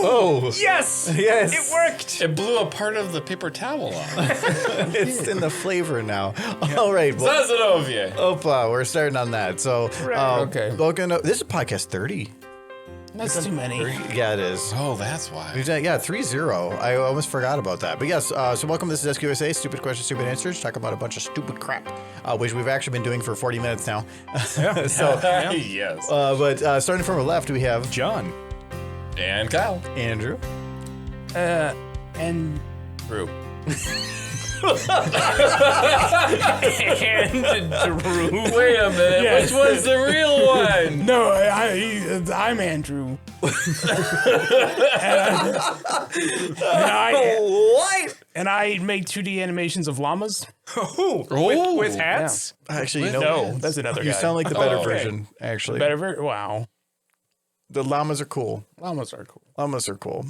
Oh! Yes! Yes. It worked! It blew a part of the paper towel off. It's in the flavor now. All right. Well, Zazanovia. Opa, we're starting on that. So, Okay. welcome to, this is podcast 30. That's too many. Yeah, it is. Oh, that's why. We've done, 3-0. I almost forgot about that. But yes, so welcome. This is SQSA, Stupid Questions, Stupid Answers. Talk about a bunch of stupid crap, which we've actually been doing for 40 minutes now. So, Yes. but starting from our left, we have John. And Kyle. Andrew. And Drew. And Drew. Wait a minute. Yes. Which one's the real one? no, I'm Andrew. What? And I make 2D animations of llamas. Oh. With hats? Actually, No, that's another You guy. sound like the better okay. version, actually. Wow. The llamas are cool. Llamas are cool. Llamas are cool.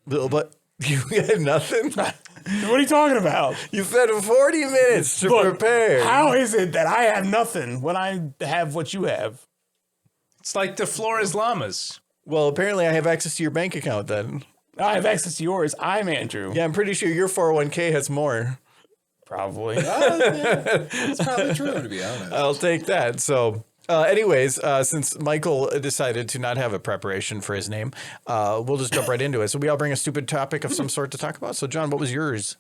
But you had nothing? What are you talking about? You've had 40 minutes to prepare. How is it that I have nothing when I have what you have? It's like the Flores llamas. Well, apparently I have access to your bank account then. I have access to yours. I'm Andrew. Yeah, I'm pretty sure your 401k has more. Probably. It's probably true, to be honest. I'll take that. So, anyways, since Michael decided to not have a preparation for his name, we'll just jump right into it. So we all bring a stupid topic of some sort to talk about. So, John, what was yours?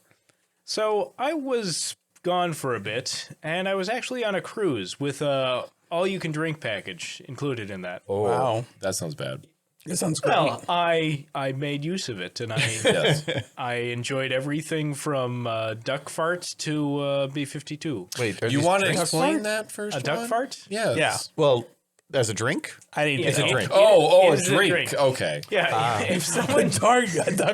So I was gone for a bit, and I was actually on a cruise with a all-you-can-drink package included in that. Oh, Wow. that sounds bad. This sounds great. Well, I made use of it, and I enjoyed everything from duck fart to B-52. Wait, You want to explain that first? A duck one? fart? Yes. Yeah. Well, as a drink? I need Yeah, to no. drink. Oh, It is a a drink. drink. Okay. Yeah, if someone... duck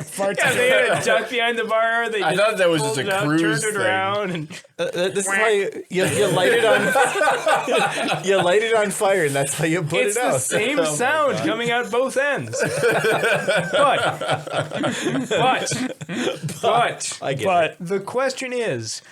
farts. Yeah, they had a duck behind the bar. They I just thought that was pulled just a it out, cruise turned it thing. around, and This is how you light it on. You light it on fire, and that's how you put it's it the out. same sound coming out both ends. but I get But it. the question is,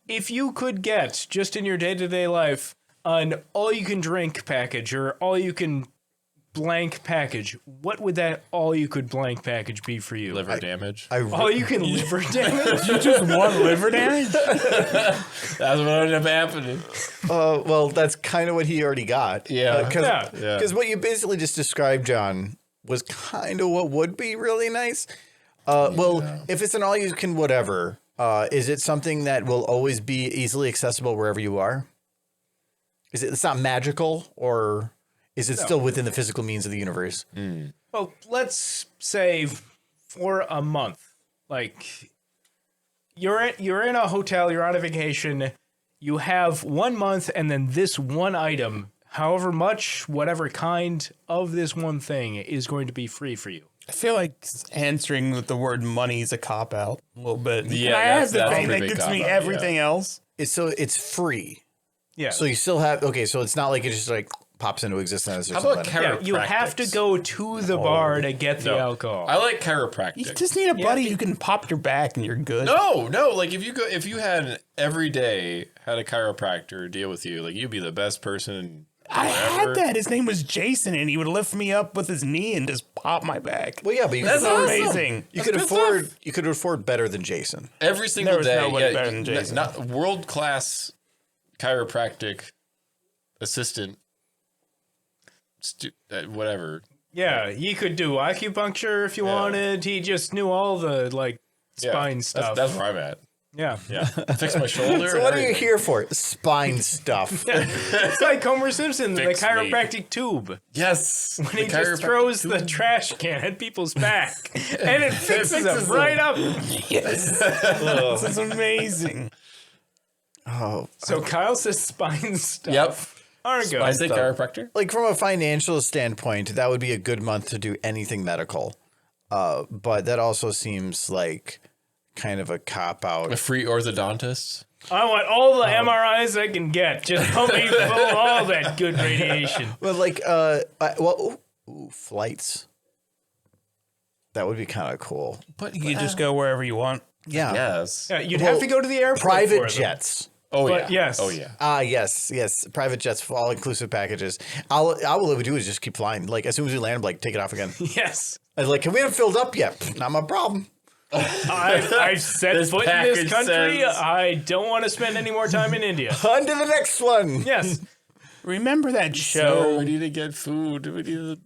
if you could get just in your day-to-day life an all-you-can-drink package or all-you-can-blank package, what would that all-you-could-blank package be for you? Liver damage. All-you-can-liver damage? you just want liver damage? That's what ended up happening. Well, that's kind of what he already got. Yeah. Because what you basically just described, John, was kind of what would be really nice. Well, if it's an all-you-can whatever, is it something that will always be easily accessible wherever you are? It's not magical, or is it still within the physical means of the universe? Well, let's say for a month, like you're in a hotel, you're on a vacation, you have 1 month, and then this one item, however much, whatever kind of this one thing, is going to be free for you. I feel like answering with the word money is a cop-out a little bit. Yeah, Can I have that's the a thing pretty that big gets me cop-out, everything else? It's free. Yeah. So you still have, okay, so it's not like it just like pops into existence or How about something. yeah, you have to go to the bar to get the alcohol. I like chiropractic. You just need a buddy who can pop your back and you're good. No, like if you had every day had a chiropractor deal with you, like you'd be the best person. I had ever. that. His name was Jason, and he would lift me up with his knee and just pop my back. Well, yeah, but you That's could, amazing. you could afford better than Jason. Every single There was day. nobody better than Jason. Not world class chiropractic assistant. Whatever. Yeah, he could do acupuncture if you wanted. He just knew all the spine stuff. That's where I'm at. Yeah. Yeah. Fix my shoulder. So what are you here for? Spine stuff. It's like Homer Simpson, the Fix me. chiropractic tube. Yes. When he just throws the trash can at people's back. And it fixes them right up. Yes. This is amazing. Oh, So Kyle says spine stuff. Yep. Aren't good. I say chiropractor. like from a financial standpoint, that would be a good month to do anything medical. But that also seems like kind of a cop out. A free orthodontist. I want all the MRIs I can get. Just put me full of all that good radiation. But like, flights. That would be kind of cool. But you just go wherever you want. Yeah. Yes. Yeah, you'd have to go to the airport. for Private them. jets. Oh, But yeah. yes. Oh, yeah. Yes. Private jets for all inclusive packages. All we would do is just keep flying. Like as soon as we land, I'm like, take it off again. Yes. I was like, can we have filled up yet? Pfft, not my problem. I've set This foot in this package country. says- I don't want to spend any more time in India. On to the next one. Yes. Remember that So show? we need to get food. We need to...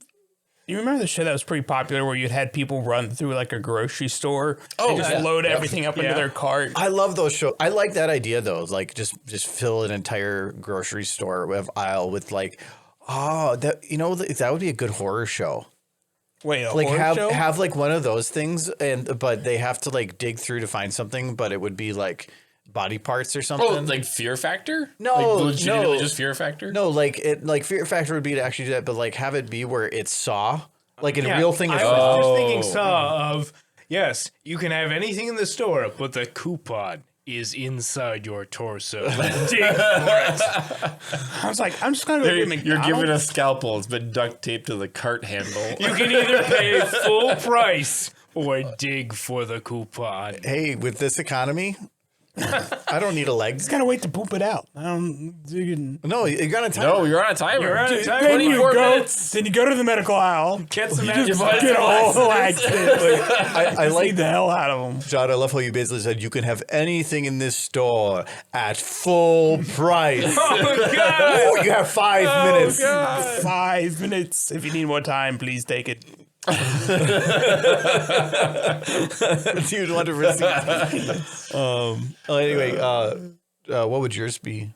You remember the show that was pretty popular where you'd had people run through like a grocery store and just yeah. load everything up into Yeah. their cart? I love those shows. I like that idea though. Like just fill an entire grocery store with aisle with like, that would be a good horror show. Wait, a Like horror show? have like one of those things, but they have to like dig through to find something, but it would be like body parts or something. Oh, like Fear Factor? No, like legitimately no. just Fear Factor? No, like Fear Factor would be to actually do that, but like have it be where it's Saw, like a Yeah, real thing. Is I was just thinking Oh. Saw of, yes, you can have anything in the store, but the coupon is inside your torso. Dig for it. I was like, I'm just gonna go to You're McDonald's. giving a scalpel. It's been duct taped to the cart handle. You can either pay full price or dig for the coupon. Hey, with this economy, I don't need a leg. Just gotta wait to poop it out. I don't. No, you're gonna time. No, you're on a timer. You're on a timer. Then you 24 go. minutes. Then you go to the medical aisle. Get some Just antibiotics. get a whole laxative. I like Need the hell out of them. John. I love how you basically said you can have anything in this store at full price. Oh, God. Oh, you have 5 minutes. 5 minutes. If you need more time, please take it. You'd want to receive. Anyway, what would yours be?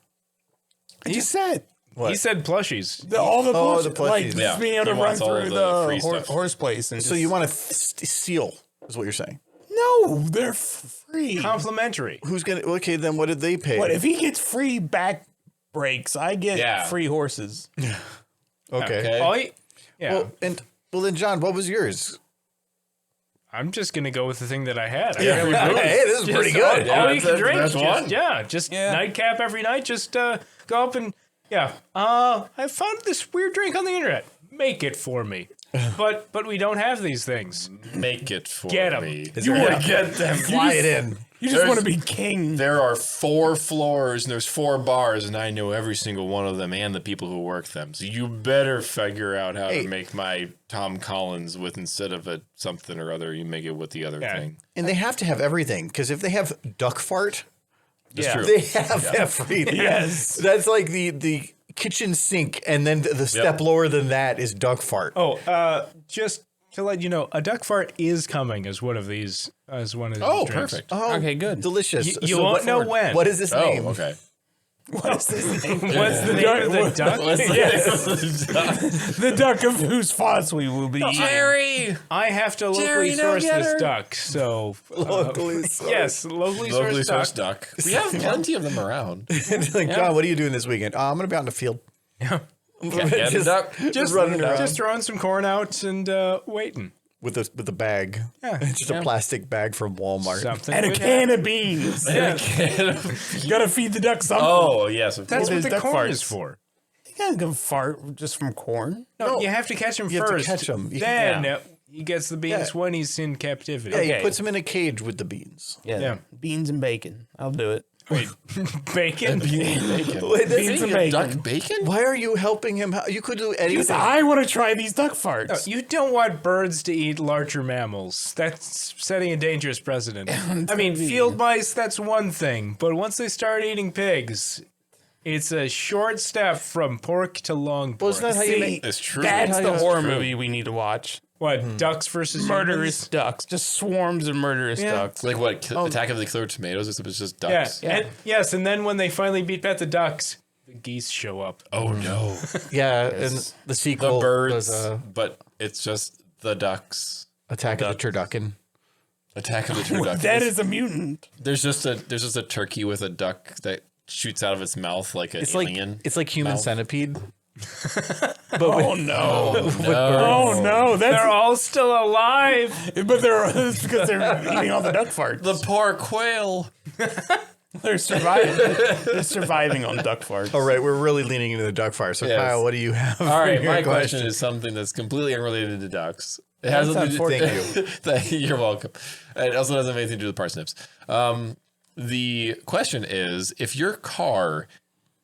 I just said What? He said plushies. all the Oh, plush, the plushies. like just Yeah. being able He to run wants all through the free the stuff. horse place. And So you want to steal? Is what you're saying? No, they're free. Complimentary. Who's gonna? Okay, then what did they pay? What if he gets free back breaks? I get Yeah. free horses. Okay. Okay. Yeah. Well, then, John, what was yours? I'm just going to go with the thing that I had. I Yeah. really Hey, this is pretty good. All you that's can the drink. best one. Just Yeah. nightcap every night. Just go up and, I found this weird drink on the internet. Make it for me. But we don't have these things. Make it for Get 'em. me. You want to get them. Fly it in. You just want to be king. There are 4 floors and there's 4 bars, and I know every single one of them and the people who work them. So you better figure out how Hey. to make my Tom Collins with, instead of a something or other, you make it with the other Yeah. thing. And they have to have everything because if they have duck fart, That's Yeah. true. they have everything. Yes. That's like the kitchen sink, and then the step lower than that is duck fart. Just to let you know, a duck fart is coming as one of these. As one of these Oh, drinks. perfect. Oh, Okay, good. delicious. You won't know what- when. What is this Oh, name? okay. What's his name? What's the name of the duck? The duck of whose farts we will be eating. Jerry! I have to locally Jerry, no source this getter. duck. So Locally sourced. yes, locally Locally sourced sourced duck. duck. We have plenty of them around. Like, John, what are you doing this weekend? I'm gonna be out in the field. Yeah. Get a duck. Just running around. Just throwing some corn out and waiting. with the bag. Yeah. Just a plastic bag from Walmart. Something. And a with can of beans. You gotta feed the duck something. Oh, yes. Of That's course. what the duck corn farts. is for. You gotta go fart just from corn. No, you have to catch him you have to first. catch 'em. Then he gets the beans Yeah. when he's in captivity. Yeah, he Okay. puts them in a cage with the beans. Yeah. Beans and bacon. I'll do it. Bacon. Bacon. Wait, this- Beans and Eating a bacon. duck bacon? why are you helping him? You could do Because anything. I want to try these duck farts. You don't want birds to eat larger mammals. That's setting a dangerous precedent. I mean, field mice, that's one thing. But once they start eating pigs, it's a short step from pork to long pork. Wasn't that how you See, make? It's true. That's the That's horror true. movie we need to watch. What, ducks versus Murderous humans? ducks. Just swarms of murderous ducks. Like what? Attack of the Killer Tomatoes? Except it's just Yeah. ducks. And, yes, and then when they finally beat back the ducks, the geese show up. Oh no. Yeah, and the The sequel birds, was but it's just the ducks. Attack of the Turducken. Attack of the Turducken. That is a mutant. There's just a turkey with a duck that shoots out of its mouth like an It's alien. like it's like Human mouth. Centipede. Oh no. no. Oh no. They're That's all still alive. but it's because they're eating all the duck farts. The poor quail. They're surviving. They're surviving on duck farts. All right, we're really leaning into the duck fire. So Yes. Kyle, what do you have? All right, for your my question is something that's completely unrelated to ducks. It has That's nothing to unfortunate. You're welcome. It also doesn't have anything to do with parsnips. The question is, if your car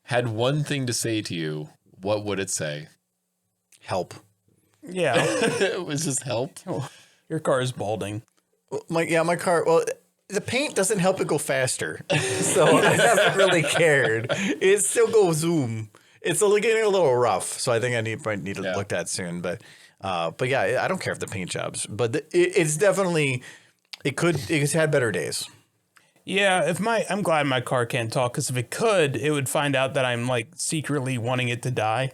had one thing to say to you, what would it say? Help. Yeah. Was this help? Your car is balding. My car. Well, the paint doesn't help it go faster, so I haven't really cared. It still goes zoom. It's getting a little rough, so I think I might need to look at soon. But yeah, I don't care if the paint jobs, but it's definitely it's had better days. Yeah, I'm glad my car can't talk, because if it could, it would find out that I'm like secretly wanting it to die.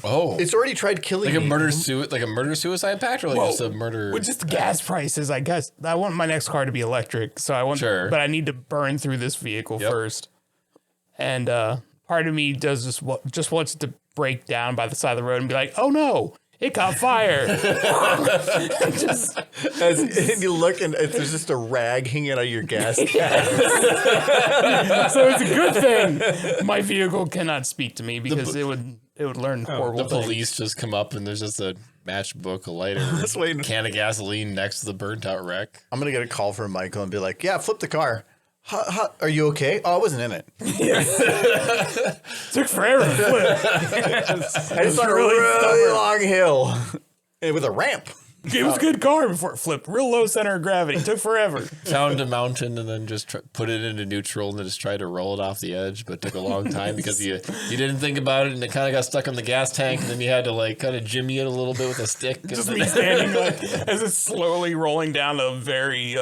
Oh, It's already tried killing like me. a murder suicide pact, or like just a murder. With just the gas prices, I guess. I want my next car to be electric, so I want, but I need to burn through this vehicle first. And part of me just wants it to break down by the side of the road and be like, oh no, it caught fire. And you look and there's just a rag hanging out of your gas tank. So it's a good thing my vehicle cannot speak to me, because it would learn horrible The things. police just come up and there's just a matchbook, a lighter, waiting. can of gasoline next to the burnt out wreck. I'm gonna get a call from Michael and be like, "Yeah, flip the car. Are you okay? Oh, I wasn't in it. Took forever to flip. I just on a really long hill and with a ramp. It was a good car before it flipped. Real low center of gravity. Took forever. Found a mountain and then just put it into neutral and then just tried to roll it off the edge, but it took a long time because you didn't think about it and it kind of got stuck on the gas tank, and then you had to like kind of jimmy it a little bit with a stick. Just me standing like as it's slowly rolling down a very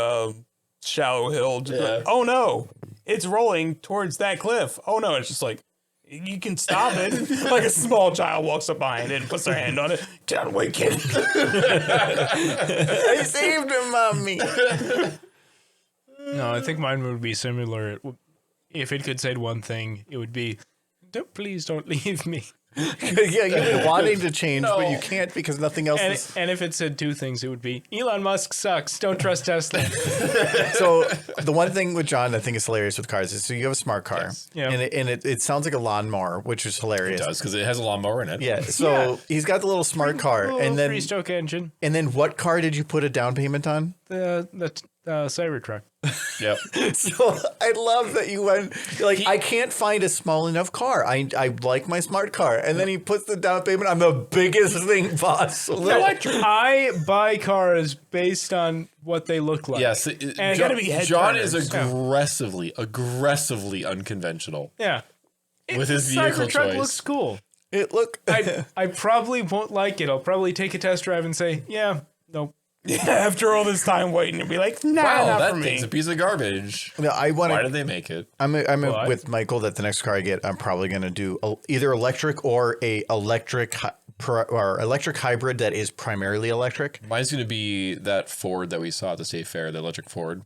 shallow hill. Just like, oh no, it's rolling towards that cliff. Oh no, it's just like, you can stop it. Like a small child walks up behind it and puts their hand on it. Get out of the way, kid. I saved him, mommy. No, I think mine would be similar. If it could say one thing, it would be, please don't leave me. Yeah, you've been wanting to change, but you can't because nothing else is. And if it said two things, it would be, Elon Musk sucks. Don't trust Tesla. So the one thing with John I think is hilarious with cars is, so you have a smart car, Yeah. and it sounds like a lawnmower, which is hilarious. It does, because it has a lawnmower in it. Yeah, so he's got the little smart car, and then three-stroke engine. And then what car did you put a down payment on? The Cybertruck. Yep. So I love that you went, you're like, I can't find a small enough car. I like my smart car. And then he puts the down payment on the biggest thing possible. I buy cars based on what they look like. Yes. And gotta be head John turners. is aggressively unconventional Yeah. with his vehicle Cybertruck choice. looks cool. I probably won't like it. I'll probably take a test drive and say, yeah, nope. After all this time waiting, to be like, nah, Wow, not that for me. thing's a piece of garbage. No, Why did they make it? I'm with Michael that the next car I get, I'm probably going to do either electric or a electric hybrid that is primarily electric. Mine's going to be that Ford that we saw at the State Fair, the electric Ford.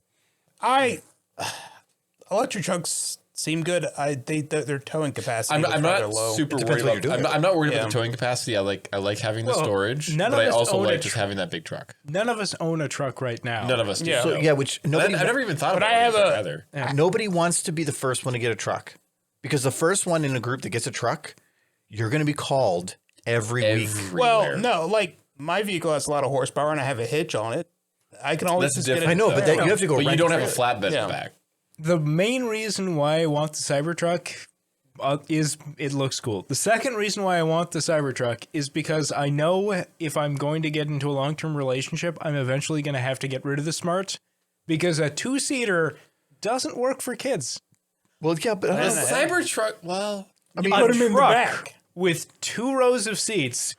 Electric trucks seem good. Their towing capacity. I'm not low. super Depends worried what you're about. doing. I'm not worried about the towing capacity. I like having the storage, none but of I us also own a like just having that big truck. None of us own a truck right now. None of us do. Yeah. So yeah, which nobody. I never even thought But about I have it a- either. Nobody wants to be the first one to get a truck, because the first one in a group that gets a truck, you're going to be called every week. Well, no, like my vehicle has a lot of horsepower and I have a hitch on it. I can always That's just get it. different. I know, but you have to go. But you rent don't a have a trailer. flatbed in Yeah. the back. The main reason why I want the Cybertruck is it looks cool. The second reason why I want the Cybertruck is because I know if I'm going to get into a long-term relationship, I'm eventually going to have to get rid of the Smart, because a two-seater doesn't work for kids. Well, yeah, but A Cybertruck, well, I mean, A put them in the truck back. with 2 rows of seats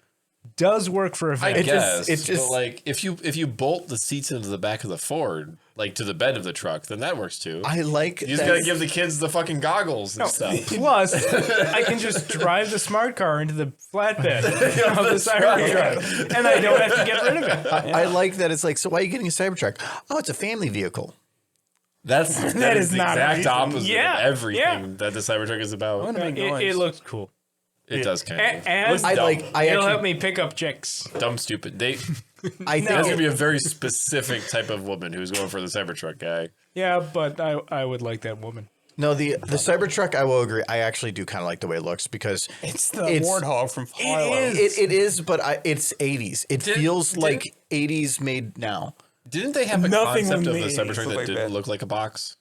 does work for a I van. guess. it's just- but like if you bolt the seats into the back of the Ford, like to the bed of the truck, then that works too. I like. You just gotta give the kids the fucking goggles and stuff. Plus, I can just drive the smart car into the flatbed of the Cybertruck, and I don't have to get rid of it. I like that. It's like, so why are you getting a Cybertruck? Oh, it's a family vehicle. That is is the not a exact reason. opposite Yeah, of everything yeah. that the Cybertruck is about. It looks cool. It does kind of. And Looks I dumb. like. I it'll actually. help me pick up chicks. Dumb, stupid. I think. That's gonna be a very specific type of woman who's going for the Cybertruck guy. Yeah, but I would like that woman. No, the Cybertruck, I will agree. I actually do kind of like the way it looks, because It's the Warthog from Philo. it is, but it's 80s. It feels did- like 80s made now. Didn't they have a Nothing concept of when the the Cybertruck 80s that like didn't that. look like a box?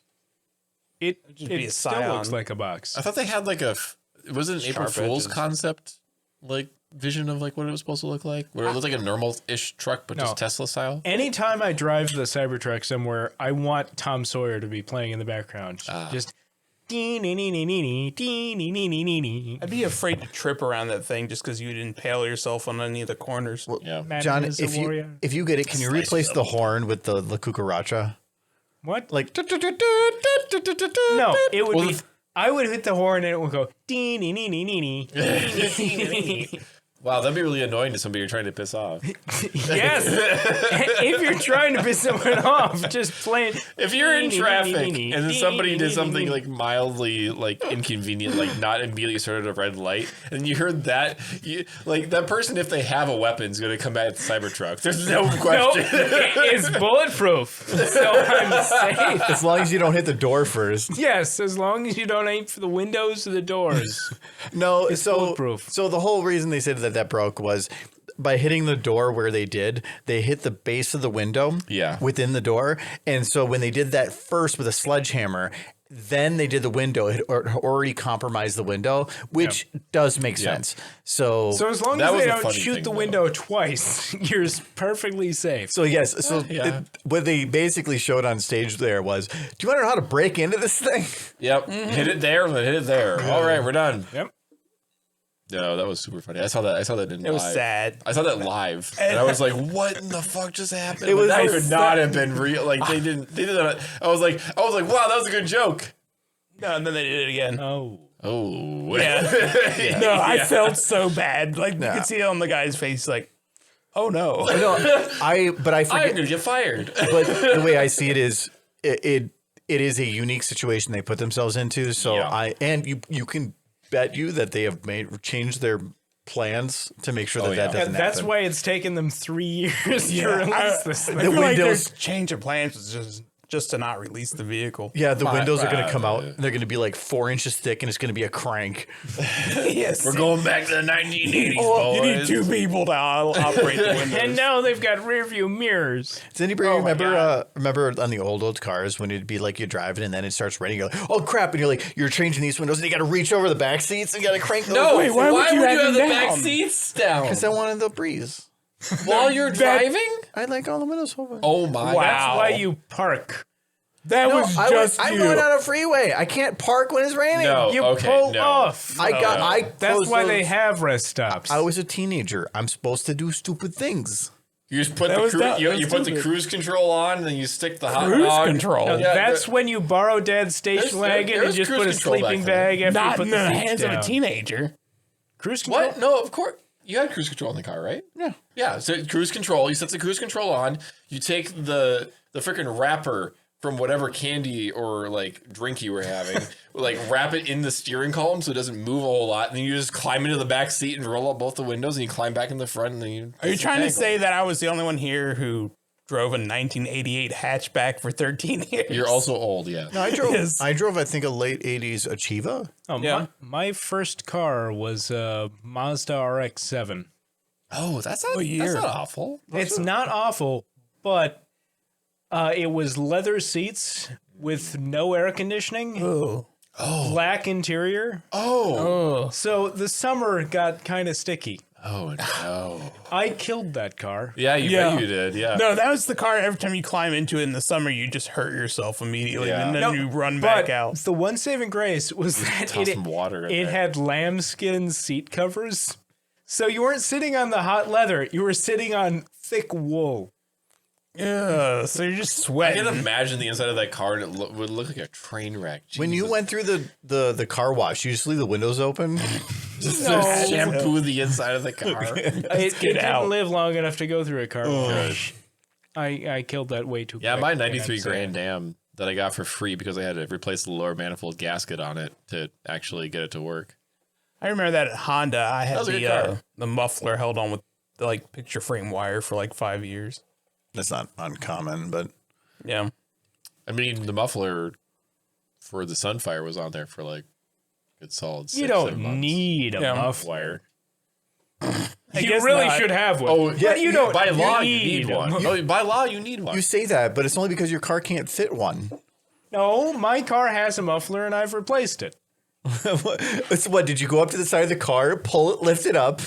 It be a still Scion. looks like a box. I thought they had like was it an April Sharp Fool's edges. concept, like vision of like what it was supposed to look like, where it looked like a normal-ish truck but just Tesla style. Anytime I drive the Cybertruck somewhere, I want Tom Sawyer to be playing in the background. Just. I'd be afraid to trip around that thing just because you'd impale yourself on any of the corners. Yeah. John, Madness of Warrior. if you get it, can you replace the horn with the cucaracha? What? Like No, it would be. I would hit the horn and it would go. Wow, that'd be really annoying to somebody you're trying to piss off. Yes. If you're trying to piss someone off, just play it. If you're in traffic and then somebody did something like mildly like inconvenient, like not immediately started a red light, and you heard that, like that person, if they have a weapon, is going to come at the Cybertruck. There's no Nope, question. it's bulletproof, so I'm safe. as long as you don't hit the door first. Yes, as long as you don't aim for the windows or the doors. No, bulletproof. So the whole reason they said that broke was by hitting the door where they did, they hit the base of the window within the door. And so when they did that first with a sledgehammer, then they did the window, it already compromised the window, which does make sense. So as long That as was they a don't funny shoot thing, the though. window twice, you're perfectly safe. So yes, what they basically showed on stage there was, do you want to know how to break into this thing? Yep. Hit it there, then hit it there. All right, we're done. Yep. No, that was super funny. I saw that in It was live. sad. I saw that live, and I was like, "What in the fuck just happened?" It was that so could not have been real. Like they did that. I was like, "Wow, that was a good joke." No, and then they did it again. Oh. Oh, Yeah. No, I felt so bad. Like you could see it on the guy's face, like, oh no. I I'm forget. gonna get fired. But the way I see it is, it is a unique situation they put themselves into. So you can bet you that they have changed their plans to make sure that that doesn't That's happen. why it's taken them 3 years to release this I thing. feel like their windows- change of plans was just to not release the vehicle. Yeah, the windows are going to come out. And they're going to be like 4 inches thick, and it's going to be a crank. Yes. We're going back to the 1980s, You boys. need 2 people to operate the windows. And now they've got rear view mirrors. Does anybody remember on the old cars when it'd be like you're driving and then it starts raining? You're like, oh crap! And you're changing these windows, and you got to reach over the back seats and you got to crank those. No, Wait, why would you have the them back down? seats down? because I wanted the breeze. While you're driving? I like all the windows open. Oh my! Wow. That's why you park. That was just I'm you. going on a freeway. I can't park when it's raining. No. You Okay, pull no. off. I That's closed why those- they have rest stops. I was a teenager. I'm supposed to do stupid things. You just put That was dumb. you That's put the stupid. cruise control on, and then you stick the hot Cruise dog. control. No, Yeah, that's when you borrow Dad's station wagon and there's just cruise put a control back sleeping then. bag after Not you put in the the seats hands of down. a teenager. Cruise control? What? No, of course. You had cruise control in the car, right? Yeah. Yeah. So cruise control. You set the cruise control on. You take the freaking wrapper from whatever candy or like drink you were having, like wrap it in the steering column so it doesn't move a whole lot. And then you just climb into the back seat and roll up both the windows, and you climb back in the front. And then you. Are you trying to say that I was the only one here who drove a 1988 hatchback for 13 years? You're also old, yeah. No, I drove. Yes. I drove. I think a late '80s Achieva. Oh, Yeah. my first car was a Mazda RX-7. Oh, that's not awful. It's not awful, but it was leather seats with no air conditioning, Oh. black interior. Oh. So the summer got kind of sticky. Oh no. I killed that car. Yeah, bet you did. Yeah. No, that was the car. Every time you climb into it in the summer, you just hurt yourself immediately, Yeah. and then No, you run But back out. the one saving grace was that Toss some water in it there. had lambskin seat covers. So you weren't sitting on the hot leather. You were sitting on thick wool. Yeah, so you're just I sweating. can imagine the inside of that car, and it would look like a train wreck. When you Jesus. went through the car wash, you just leave the windows open. just No. shampoo the inside of the car. It get out. didn't live long enough to go through a car wash. I killed that way too Yeah, quick. my and I'm 93 sad. Grand Am that I got for free because I had to replace the lower manifold gasket on it to actually get it to work. I remember that at Honda, I had That was a good car. the muffler held on with the, like picture frame wire for like 5 years. That's not uncommon, but Yeah. I mean, the muffler for the Sunfire was on there for like good solid 6 You 7 don't months. need a Yeah. muffler. Wire. You guess really not. should have one. Oh, But you don't by law, you need need one. Oh, by law, you need one. you say that, but it's only because your car can't fit one. No, my car has a muffler and I've replaced it. It's what? Did you go up to the side of the car, pull it, lift it up?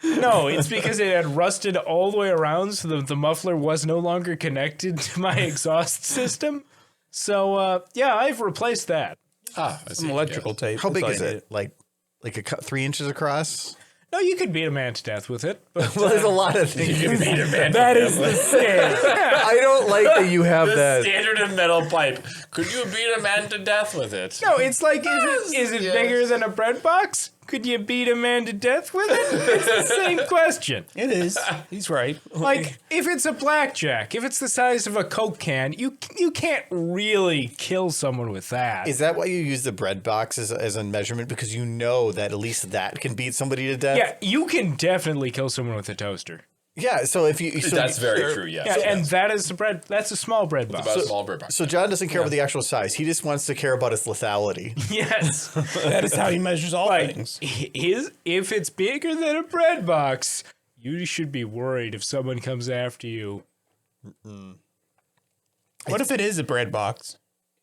No, it's because it had rusted all the way around, so the muffler was no longer connected to my exhaust system. So, yeah, I've replaced that. I see. Some electrical tape. How big That's is all I it? Like 3 inches across? No, you could beat a man to death with it. But, Well, there's a lot of things. That is the scale. I don't like that you have The that. standard of metal pipe. Could you beat a man to death with it? no, it's like, is it bigger than a bread box? Could you beat a man to death with it? It's the same question. It is. He's right. Like, if it's a blackjack, if it's the size of a Coke can, you can't really kill someone with that. Is that why you use the bread box as a measurement? Because you know that at least that can beat somebody to death? Yeah, you can definitely kill someone with a toaster. Yeah, so if you... So That's very true, yes. Yeah, and that is that's a small bread box. About a small bird box. So John doesn't care about the actual size. He just wants to care about its lethality. Yes. That is how he measures all things. If it's bigger than a bread box, you should be worried if someone comes after you. What if it is a bread box?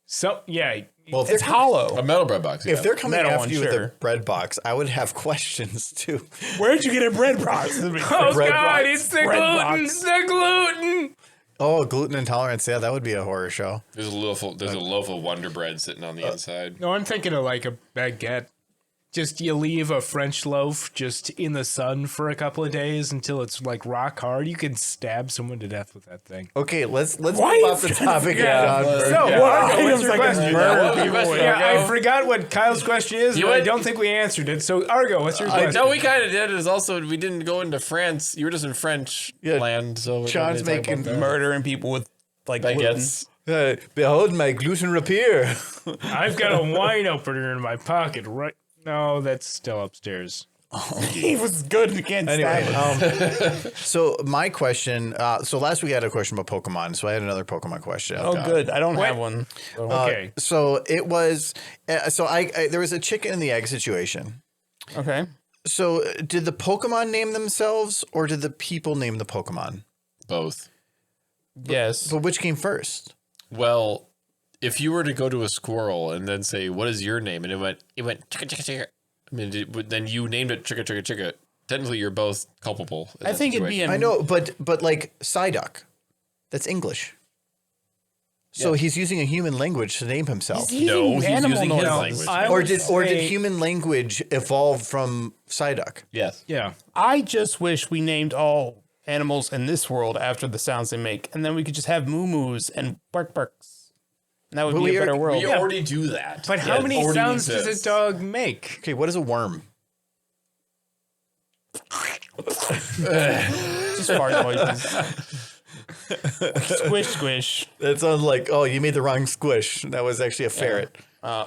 So, yeah. Well, if It's they're, hollow. A metal bread box. if they're coming Metal after one, you with sure. a bread box, I would have questions too. Where'd you get a bread box? Oh, bread God, box. it's the Bread gluten. box. The gluten. Oh, gluten intolerance. Yeah, that would be a horror show. There's a loaf of Wonder Bread sitting on the inside. No, I'm thinking of like a baguette. Just you leave a French loaf just in the sun for a couple of days until it's like rock hard. You can stab someone to death with that thing. Okay, let's move Why off the topic. Yeah. John. So, Yeah. Argo, what's Items your I can question? murder people with. Yeah, I forgot what Kyle's question is, You but I went- don't think we answered it. So, Argo, what's your question? No, we kind of did. Is also we didn't go into France. You were just in French land, so we John's didn't talk about making that. Murdering people with like baguettes. Behold my gluten rapier. I've got a wine opener in my pocket, right? No, that's still upstairs. He was good and can't Anyway, stab. so my question. So last week I had a question about Pokemon. So I had another Pokemon question. Oh, good. I don't have one. So. Okay. So it was. So I there was a chicken and the egg situation. Okay. So did the Pokemon name themselves, or did the people name the Pokemon? Both. Yes. But which came first? Well, if you were to go to a squirrel and then say, "What is your name?" and it went chicka chicka chicka. I mean, then you named it chicka chicka chicka. Technically, you're both culpable. I think it'd be. I know, but like Psyduck, that's English. So he's using a human language to name himself. No, he's animal using his noises. language. Or did human language evolve from Psyduck? Yes. Yeah. I just wish we named all animals in this world after the sounds they make, and then we could just have moo-moos and barks. And that would But be we a better are- world. We already do that. But how Yeah, it many already sounds does exists. a dog make? Okay, what is a worm? Just fart noises. Squish, squish. That sounds like, oh, you made the wrong squish. That was actually a ferret. Oh.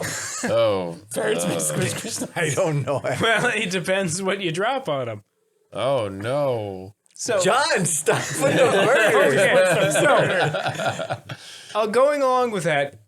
Ferrets make squish, squish. I don't know. Well, it depends what you drop on them. Oh no. So, John, stop with the murder. okay, so going along with that,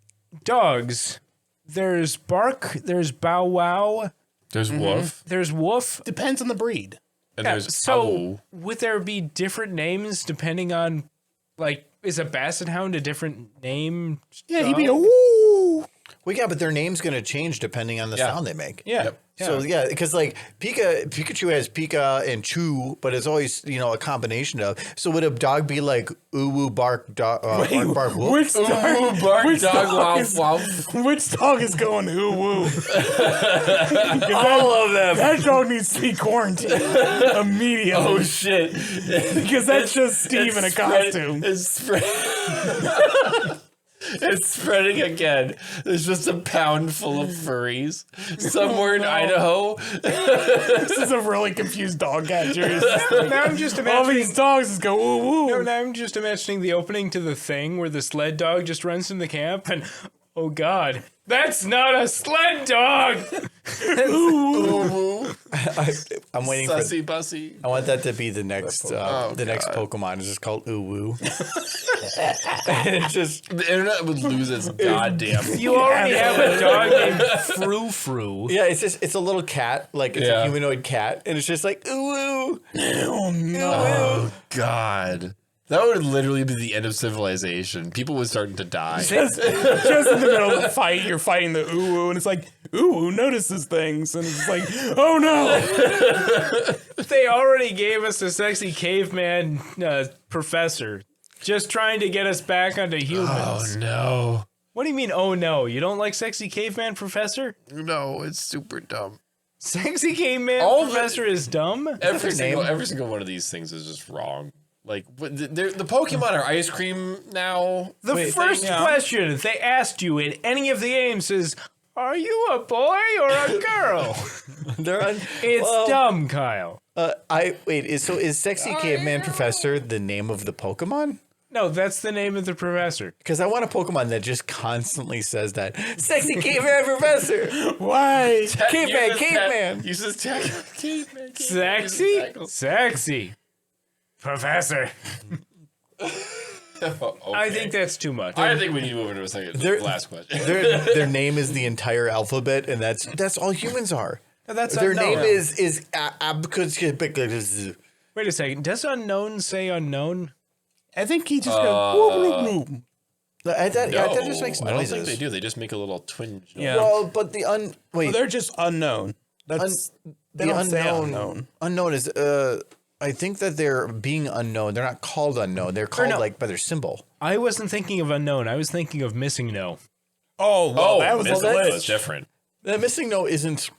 dogs. There's bark. There's bow wow. There's wolf There's woof. Depends on the breed. and Yeah, there's so owl. would there be different names depending on, like, is a basset hound a different name? Yeah, he'd be a woo. Well, yeah, but their name's going to change depending on the Yeah. sound they make. Yeah. Yep. So yeah, because like Pikachu has Pika and Chew, but it's always a combination of. So would a dog be like ooh woo bark bark bark woof? Which dog, Ooh, bark which dog, dog wow, is- wow. which dog is going ooh woo? All of them. That dog needs to be quarantined immediately. Oh shit! Because that's just Steve in a costume. It's spread. It's spreading again. There's just a pound full of furries somewhere in Idaho. This is a really confused dog catcher. Now I'm just All imagining. these dogs just go ooh woo. No, now I'm just imagining the opening to The Thing where the sled dog just runs in the camp and, oh God, that's not a sled dog. I'm waiting for. Sussy bussy. I want that to be the next next Pokemon. It's just called Ooh Woo. And it's just The internet would lose its goddamn. You already have a dog named Frou Frou. yeah, it's a little cat, like it's a Yeah. humanoid cat, and it's just like ooh woo. Oh no. Oh God. That would literally be the end of civilization. People would start to die. Just in the middle of the fight, you're fighting the Uwu, and it's like, Uwu notices things, and it's like, oh no. They already gave us a sexy caveman professor, just trying to get us back onto humans. Oh no. What do you mean, oh no? You don't like sexy caveman professor? No, it's super dumb. Sexy caveman professor is dumb? Every single one of these things is just wrong. Like, the Pokemon are ice cream now. The first question they asked you in any of the games is, are you a boy or a girl? It's dumb, Kyle. Is Sexy Caveman Professor the name of the Pokemon? No, that's the name of the professor. Because I want a Pokemon that just constantly says that. Sexy Caveman Professor! Why? Caveman! Uses tech. Caveman. Sexy? Sexy. Professor. Okay. I think that's too much. I think we need to move into a second. Last question. Their name is the entire alphabet, and that's all humans are. That's Their unknown. name is Wait a second. Does unknown say unknown? I think he just goes, that just makes noises. I don't think they do. They just make a little twinge. Yeah. Well, but they're just unknown. That's they don't say unknown. Unknown is I think that they're being unknown. They're not called unknown. They're called by their symbol. I wasn't thinking of unknown. I was thinking of missing no. Oh, that was that's different. The missing no isn't.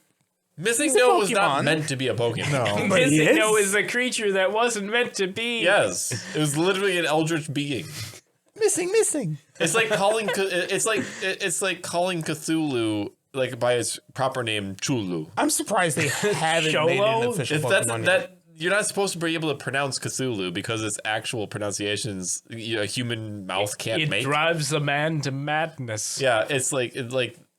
Missing no was not meant to be a Pokemon. No, but Missing no is a creature that wasn't meant to be. Yes, it was literally an eldritch being. Missing. It's like calling. It's like calling Cthulhu like by its proper name, Chulu. I'm surprised they haven't made it an official Pokemon yet. You're not supposed to be able to pronounce Cthulhu because its actual pronunciations a human mouth can't make. It drives a man to madness. Yeah, it's like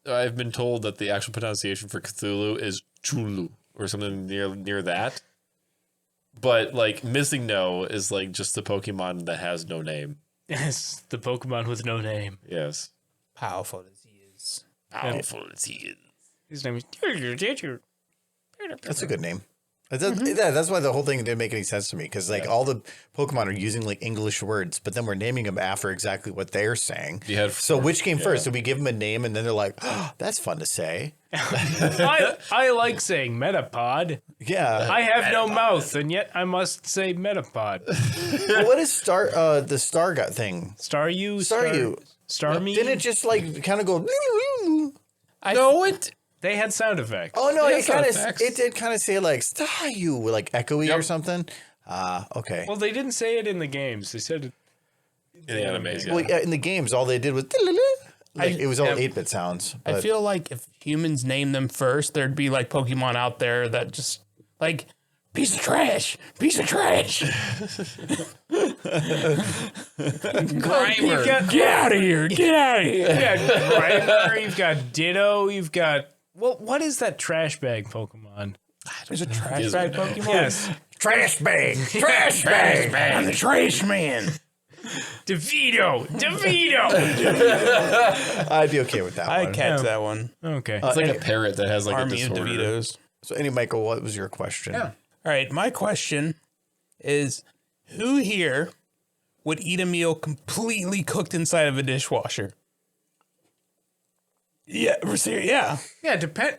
I've been told that the actual pronunciation for Cthulhu is Chulu or something near that. But like missing no is like just the Pokemon that has no name. Yes, the Pokemon with no name. Yes. Powerful as he is. His name is. That's a good name. That's why the whole thing didn't make any sense to me, because all the Pokemon are using like English words, but then we're naming them after exactly what they're saying. So which came first? Did we give them a name and then they're like, oh, that's fun to say? I like saying Metapod. Yeah. I have no mouth, and yet I must say Metapod. Well, what is the Stargut thing? Staryu? Starmie? Didn't it just like kind of go? They had sound effects. Oh no, it did kind of say like Staryu, like echoey or something. Okay. Well, they didn't say it in the games. They said it in the anime. Well, yeah, in the games, all they did was it was all 8-bit sounds. I feel like if humans named them first, there'd be like Pokemon out there that just like piece of trash. Grimer. Get out of here. You've got Grimer, you've got Ditto, you've got... Well, what is that trash bag Pokemon? There's a trash bag Pokemon? Yes. Trash bag. I'm the trash man. DeVito. I'd be okay with that one. I catch that one. Okay. It's like a parrot that has like Army a of disorder. DeVitos. So, Michael, what was your question? Yeah. All right, my question is, who here would eat a meal completely cooked inside of a dishwasher? Yeah, we're serious. Yeah. Yeah, depend.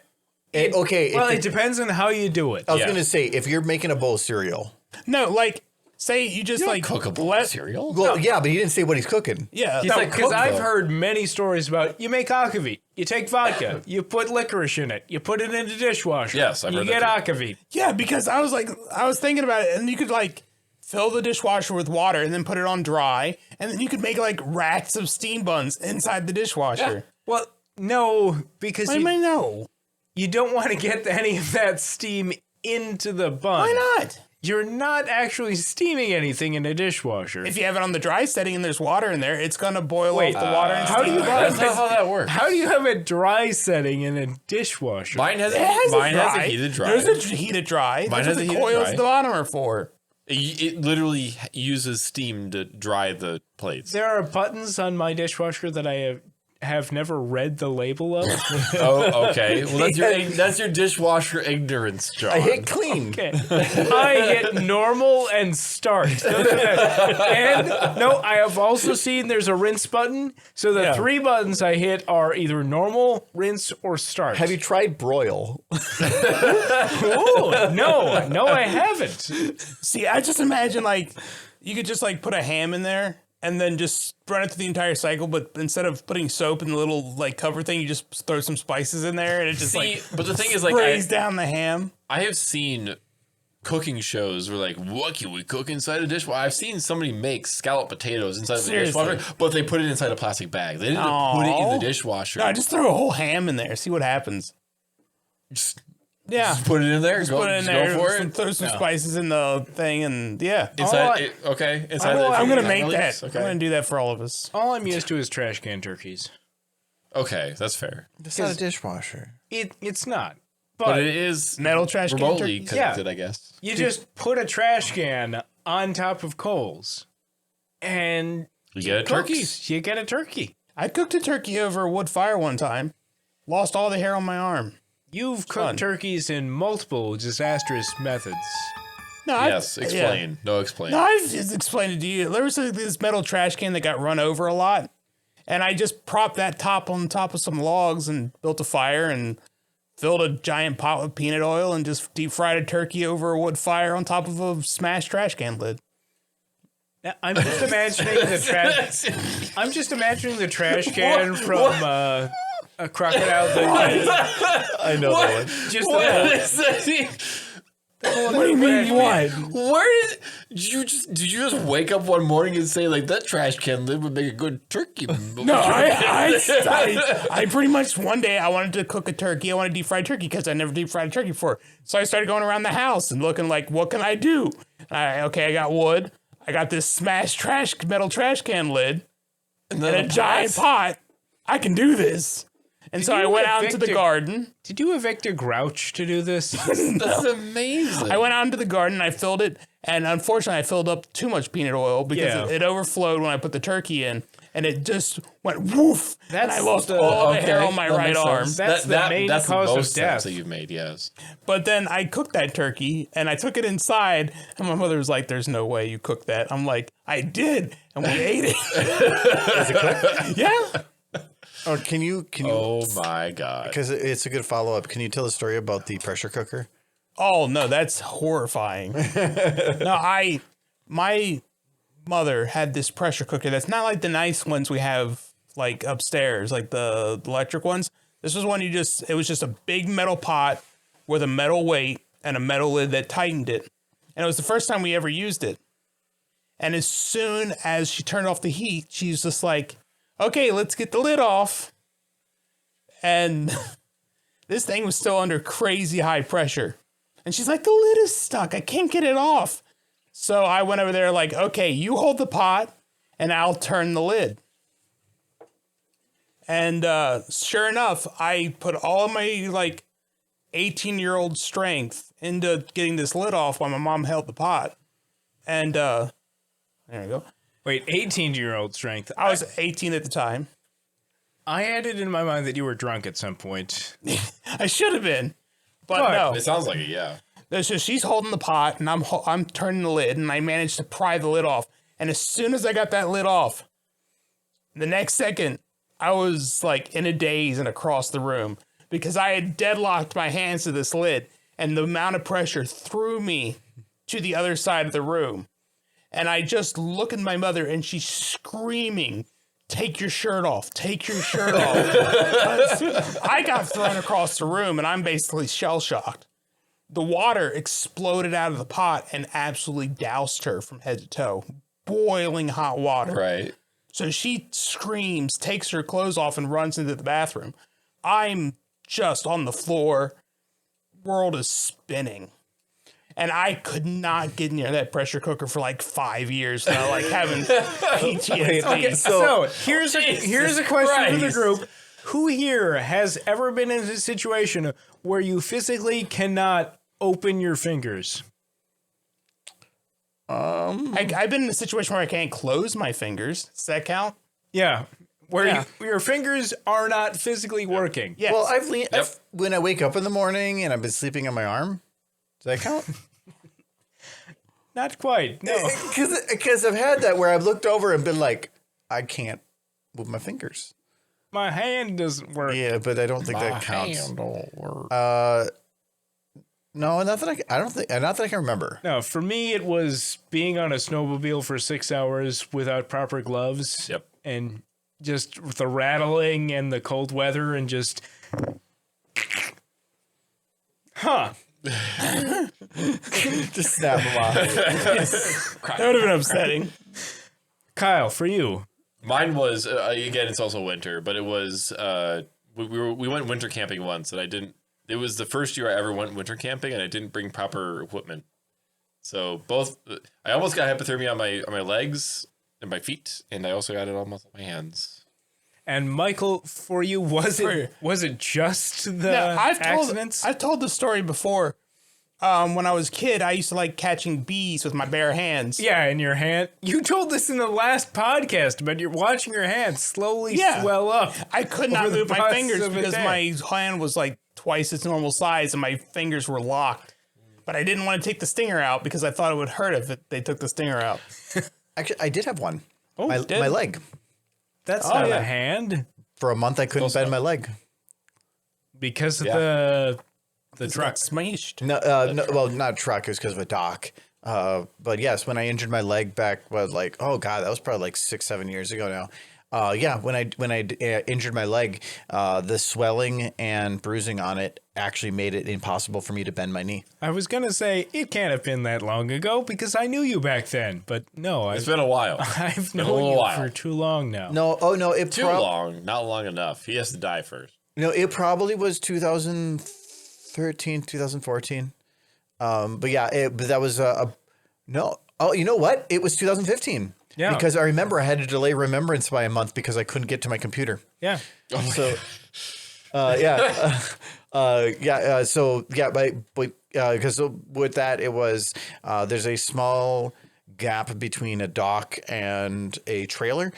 Okay. Well, it depends on how you do it. I was going to say, if you're making a bowl of cereal. No, like, say you just like cookable cereal. Well, yeah, but he didn't say what he's cooking. Yeah. He's like, because I've heard many stories about you make akavit, you take vodka, you put licorice in it, you put it in the dishwasher. Yes, I've you heard get that akavit. Yeah, because I was thinking about it, and you could like fill the dishwasher with water and then put it on dry, and then you could make like racks of steam buns inside the dishwasher. Yeah. Well, no, because no. You don't want to get any of that steam into the bun. Why not? You're not actually steaming anything in a dishwasher. If you have it on the dry setting and there's water in there, it's gonna boil off the water and how do steam you the That's bun. not how that works. How do you have a dry setting in a dishwasher? Mine has a heated dry. There's a heated dry. Mine That's has what a the heated coils dry. at the bottom are for. It literally uses steam to dry the plates. There are buttons on my dishwasher that I have never read the label of. Oh, okay. Well, that's your dishwasher ignorance, John. I hit clean. Okay. I hit normal and start. And no, I have also seen there's a rinse button. So the 3 buttons I hit are either normal, rinse, or start. Have you tried broil? Ooh, no, I haven't. See, I just imagine like you could just like put a ham in there and then just run it through the entire cycle, but instead of putting soap in the little like cover thing, you just throw some spices in there and it just but the thing is, like, sprays down the ham. I have seen cooking shows where like, what can we cook inside a dishwasher? I've seen somebody make scalloped potatoes inside of the dishwasher, but they put it inside a plastic bag. They didn't put it in the dishwasher. No, just throw a whole ham in there. See what happens. Just Just put it in there. put it in there. Go for it. Throw some spices in the thing, and Inside. I'm gonna make that. Okay. I'm gonna do that for all of us. All I'm used to is trash can turkeys. Okay, that's fair. It's not a dishwasher. It's not. But it is Metal trash can remotely turkeys? connected, I guess. You just put a trash can on top of coals, and You get a turkey. you get a turkey. I cooked a turkey over a wood fire one time. Lost all the hair on my arm. You've cooked turkeys in multiple disastrous methods. No, Yes, explain. No, explain. No, I've just explained it to you. There was this metal trash can that got run over a lot, and I just propped that top on top of some logs and built a fire and filled a giant pot with peanut oil and just deep fried a turkey over a wood fire on top of a smashed trash can lid. Now, I'm just imagining the trash. I'm just imagining the trash can from a Crocodile Dundee. I know that one. Just What do you mean, what? Where did you just wake up one morning and say like that trash can lid would make a good turkey? No, I pretty much one day I wanted to cook a turkey. I wanted deep fried turkey because I never deep fried a turkey before. So I started going around the house and looking like, what can I do? I got wood. I got this smashed metal trash can lid and a giant pot. I can do this. And so I went out into the garden. Did you evict a grouch to do this? That's amazing. I went out into the garden, I filled it, and unfortunately I filled up too much peanut oil because it overflowed when I put the turkey in, and it just went woof, and I lost all the hair on my right arm. That's the main cause the most of death that you've made, yes. But then I cooked that turkey, and I took it inside, and my mother was like, there's no way you cooked that. I'm like, I did, and we ate it. Is it cooked? Yeah. Or can you? Oh my god! Because it's a good follow up. Can you tell a story about the pressure cooker? Oh no, that's horrifying. No, my mother had this pressure cooker that's not like the nice ones we have like upstairs, like the electric ones. This was one it was just a big metal pot with a metal weight and a metal lid that tightened it. And it was the first time we ever used it. And as soon as she turned off the heat, she's just like, okay, let's get the lid off. And this thing was still under crazy high pressure. And she's like, the lid is stuck. I can't get it off. So I went over there like, okay, you hold the pot and I'll turn the lid. And sure enough, I put all of my like 18-year-old strength into getting this lid off while my mom held the pot. And there we go. Wait, 18-year-old strength. I was 18 at the time. I had it in my mind that you were drunk at some point. I should have been, but no. It sounds like it, yeah. So she's holding the pot, and I'm turning the lid, and I managed to pry the lid off. And as soon as I got that lid off, the next second, I was like in a daze and across the room because I had deadlocked my hands to this lid, and the amount of pressure threw me to the other side of the room. And I just look at my mother, and she's screaming, take your shirt off, take your shirt off. I got thrown across the room, and I'm basically shell-shocked. The water exploded out of the pot and absolutely doused her from head to toe. Boiling hot water. Right. So she screams, takes her clothes off, and runs into the bathroom. I'm just on the floor. World is spinning. And I could not get near that pressure cooker for like 5 years now, like having PTSD. Okay, so here's a question for the group. Who here has ever been in a situation where you physically cannot open your fingers? I've been in a situation where I can't close my fingers. Does that count? Yeah. where your fingers are not physically working. Yes. Well, when I wake up in the morning and I've been sleeping on my arm. Does that count? Not quite. No. Because I've had that where I've looked over and been like, I can't move my fingers. My hand doesn't work. Yeah, but I don't think that counts. Hand don't work. No, not that I can remember. No, for me, it was being on a snowmobile for 6 hours without proper gloves. Yep. And just the rattling and the cold weather and just... Huh. Just snap them off. That would have been upsetting. Kyle, for you. Mine was again. It's also winter, but it was we went winter camping once, and I didn't. It was the first year I ever went winter camping, and I didn't bring proper equipment. So I almost got hypothermia on my legs and my feet, and I also got it almost on my hands. And Michael, for you, was it just the accidents? I've told the story before. When I was a kid, I used to like catching bees with my bare hands. Yeah, in your hand. You told this in the last podcast, but you're watching your hand slowly swell up. I could not move my fingers of a because day. my hand was like twice its normal size and my fingers were locked. But I didn't want to take the stinger out because I thought it would hurt if they took the stinger out. Actually, I did have one. Oh, my did? leg. That's not a hand For a month, I couldn't bend my leg. because of the Got truck. smashed. No, well, not a truck. It was because of a dock. But yes, when I injured my leg back, was like, oh god, that was probably like 6-7 years ago now. When I injured my leg, the swelling and bruising on it actually made it impossible for me to bend my knee. I was gonna say it can't have been that long ago because I knew you back then, but no, It's been a while. I've been a known little you while. for too long now. No, it Too long, not long enough. He has to die first. No, it probably was 2013, 2014. But yeah, but that was no. Oh, you know what? It was 2015. Yeah. Because I remember I had to delay remembrance by a month because I couldn't get to my computer. Yeah. So, because with that, it was, there's a small gap between a dock and a trailer,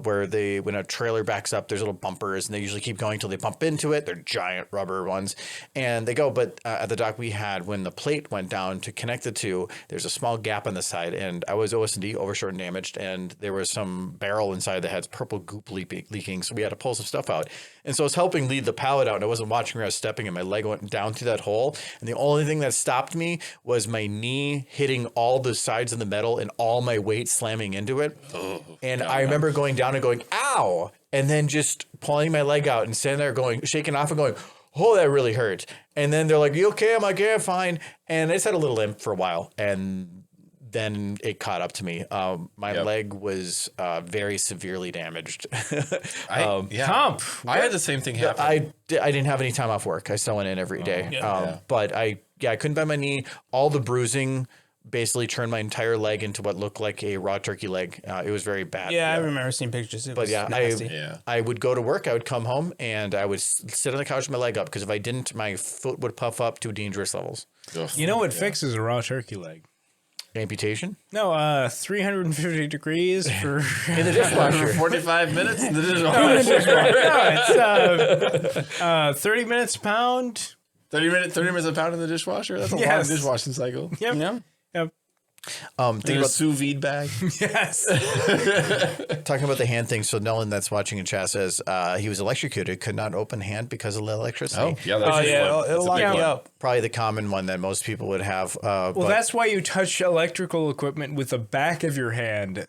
where when a trailer backs up, there's little bumpers and they usually keep going till they bump into it. They're giant rubber ones and they go, but at the dock we had, when the plate went down to connect the two, there's a small gap on the side and I was OS&D, overshort and damaged, and there was some barrel inside that had purple goop leaking. So we had to pull some stuff out. And so I was helping lead the pallet out and I wasn't watching where I was stepping and my leg went down through that hole. And the only thing that stopped me was my knee hitting all the sides of the metal and all my weight slamming into it. I remember going down and going, ow, and then just pulling my leg out and standing there going, shaking off and going, oh, that really hurt. And then they're like, you okay? I'm like, yeah, fine. And I just had a little limp for a while. And then it caught up to me. My leg was very severely damaged. Comp. I had the same thing happen. I didn't have any time off work. I still went in every day. But I couldn't bend my knee. All the bruising basically turned my entire leg into what looked like a raw turkey leg. It was very bad. Yeah, I remember seeing pictures. It But was yeah, nasty. I would go to work. I would come home and I would sit on the couch with my leg up because if I didn't, my foot would puff up to dangerous levels. Ugh. You know what fixes a raw turkey leg? Amputation? No, 350 degrees for In the dishwasher. 45 minutes in the dishwasher. it's 30 minutes a pound. 30 minutes a pound in the dishwasher? That's a Yes. long dishwashing cycle. Yep. Yeah. Yep. Think In a about sous vide bag. Yes. talking about the hand thing. So Nullen that's watching in chat says he was electrocuted, could not open hand because of the electricity. Oh, yeah. That's Oh, a big yeah. one. It'll That's a lock big you one. up. Probably the common one that most people would have. Well, that's why you touch electrical equipment with the back of your hand.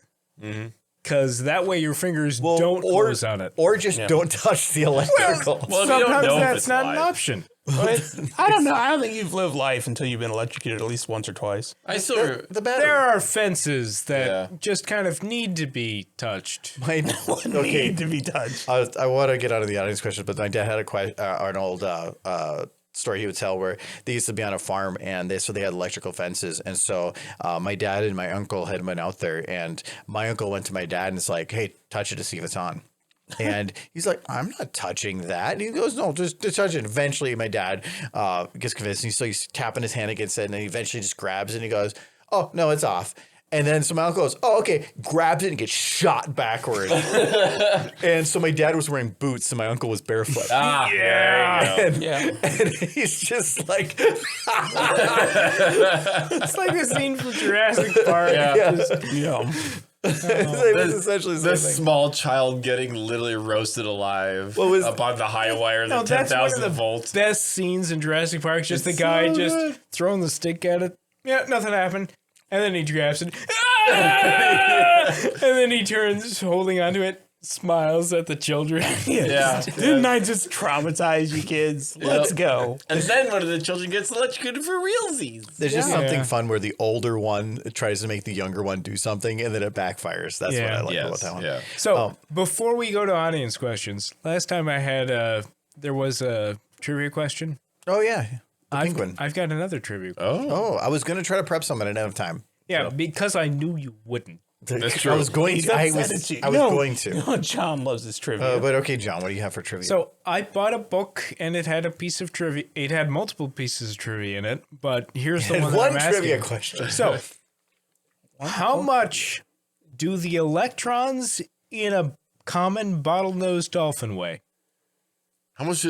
Because that way your fingers don't close on it. Or just don't touch the electrical. Well, if you don't Sometimes know if that's it's not live. an option. But I don't know. I don't think you've lived life until you've been electrocuted at least once or twice. I still. the battery. There are fences that Yeah. just kind of need to be touched. okay. Need to be touched. I want to get out of the audience questions, but my dad had an old story he would tell where they used to be on a farm and they had electrical fences. And so my dad and my uncle had went out there and my uncle went to my dad and it's like, hey, touch it to see if it's on. And he's like, I'm not touching that. And he goes, no, just touch it. Eventually, my dad gets convinced. And so he's tapping his hand against it. And then he eventually just grabs it and he goes, oh, no, it's off. And then so my uncle goes, oh, okay, grabs it and gets shot backwards. And so my dad was wearing boots and my uncle was barefoot. And he's just like, It's like the scene from Jurassic Park. It was essentially the same This thing. small child getting literally roasted alive up on the high wire, the That's one of 10,000 the volts. best scenes in Jurassic Park. Just the guy just throwing the stick at it. Yeah, nothing happened. And then he grabs it. And then he turns, holding onto it, smiles at the children. Didn't I just traumatize you kids? Let's go. And then one of the children gets electrocuted for realsies. There's just something fun where the older one tries to make the younger one do something and then it backfires. That's what I like about that one. Yeah. So before we go to audience questions, last time I had there was a trivia question. Oh, yeah. The penguin. I've got another trivia question. Oh, I was going to try to prep some, but I didn't have time. Yeah, because I knew you wouldn't. That's true. I was going to. I was going to. No, John loves his trivia. But okay, John, what do you have for trivia? So I bought a book and it had a piece of trivia. It had multiple pieces of trivia in it, but here's the one that one I'm trivia asking. question. So, how much do the electrons in a common bottlenose dolphin weigh? How much?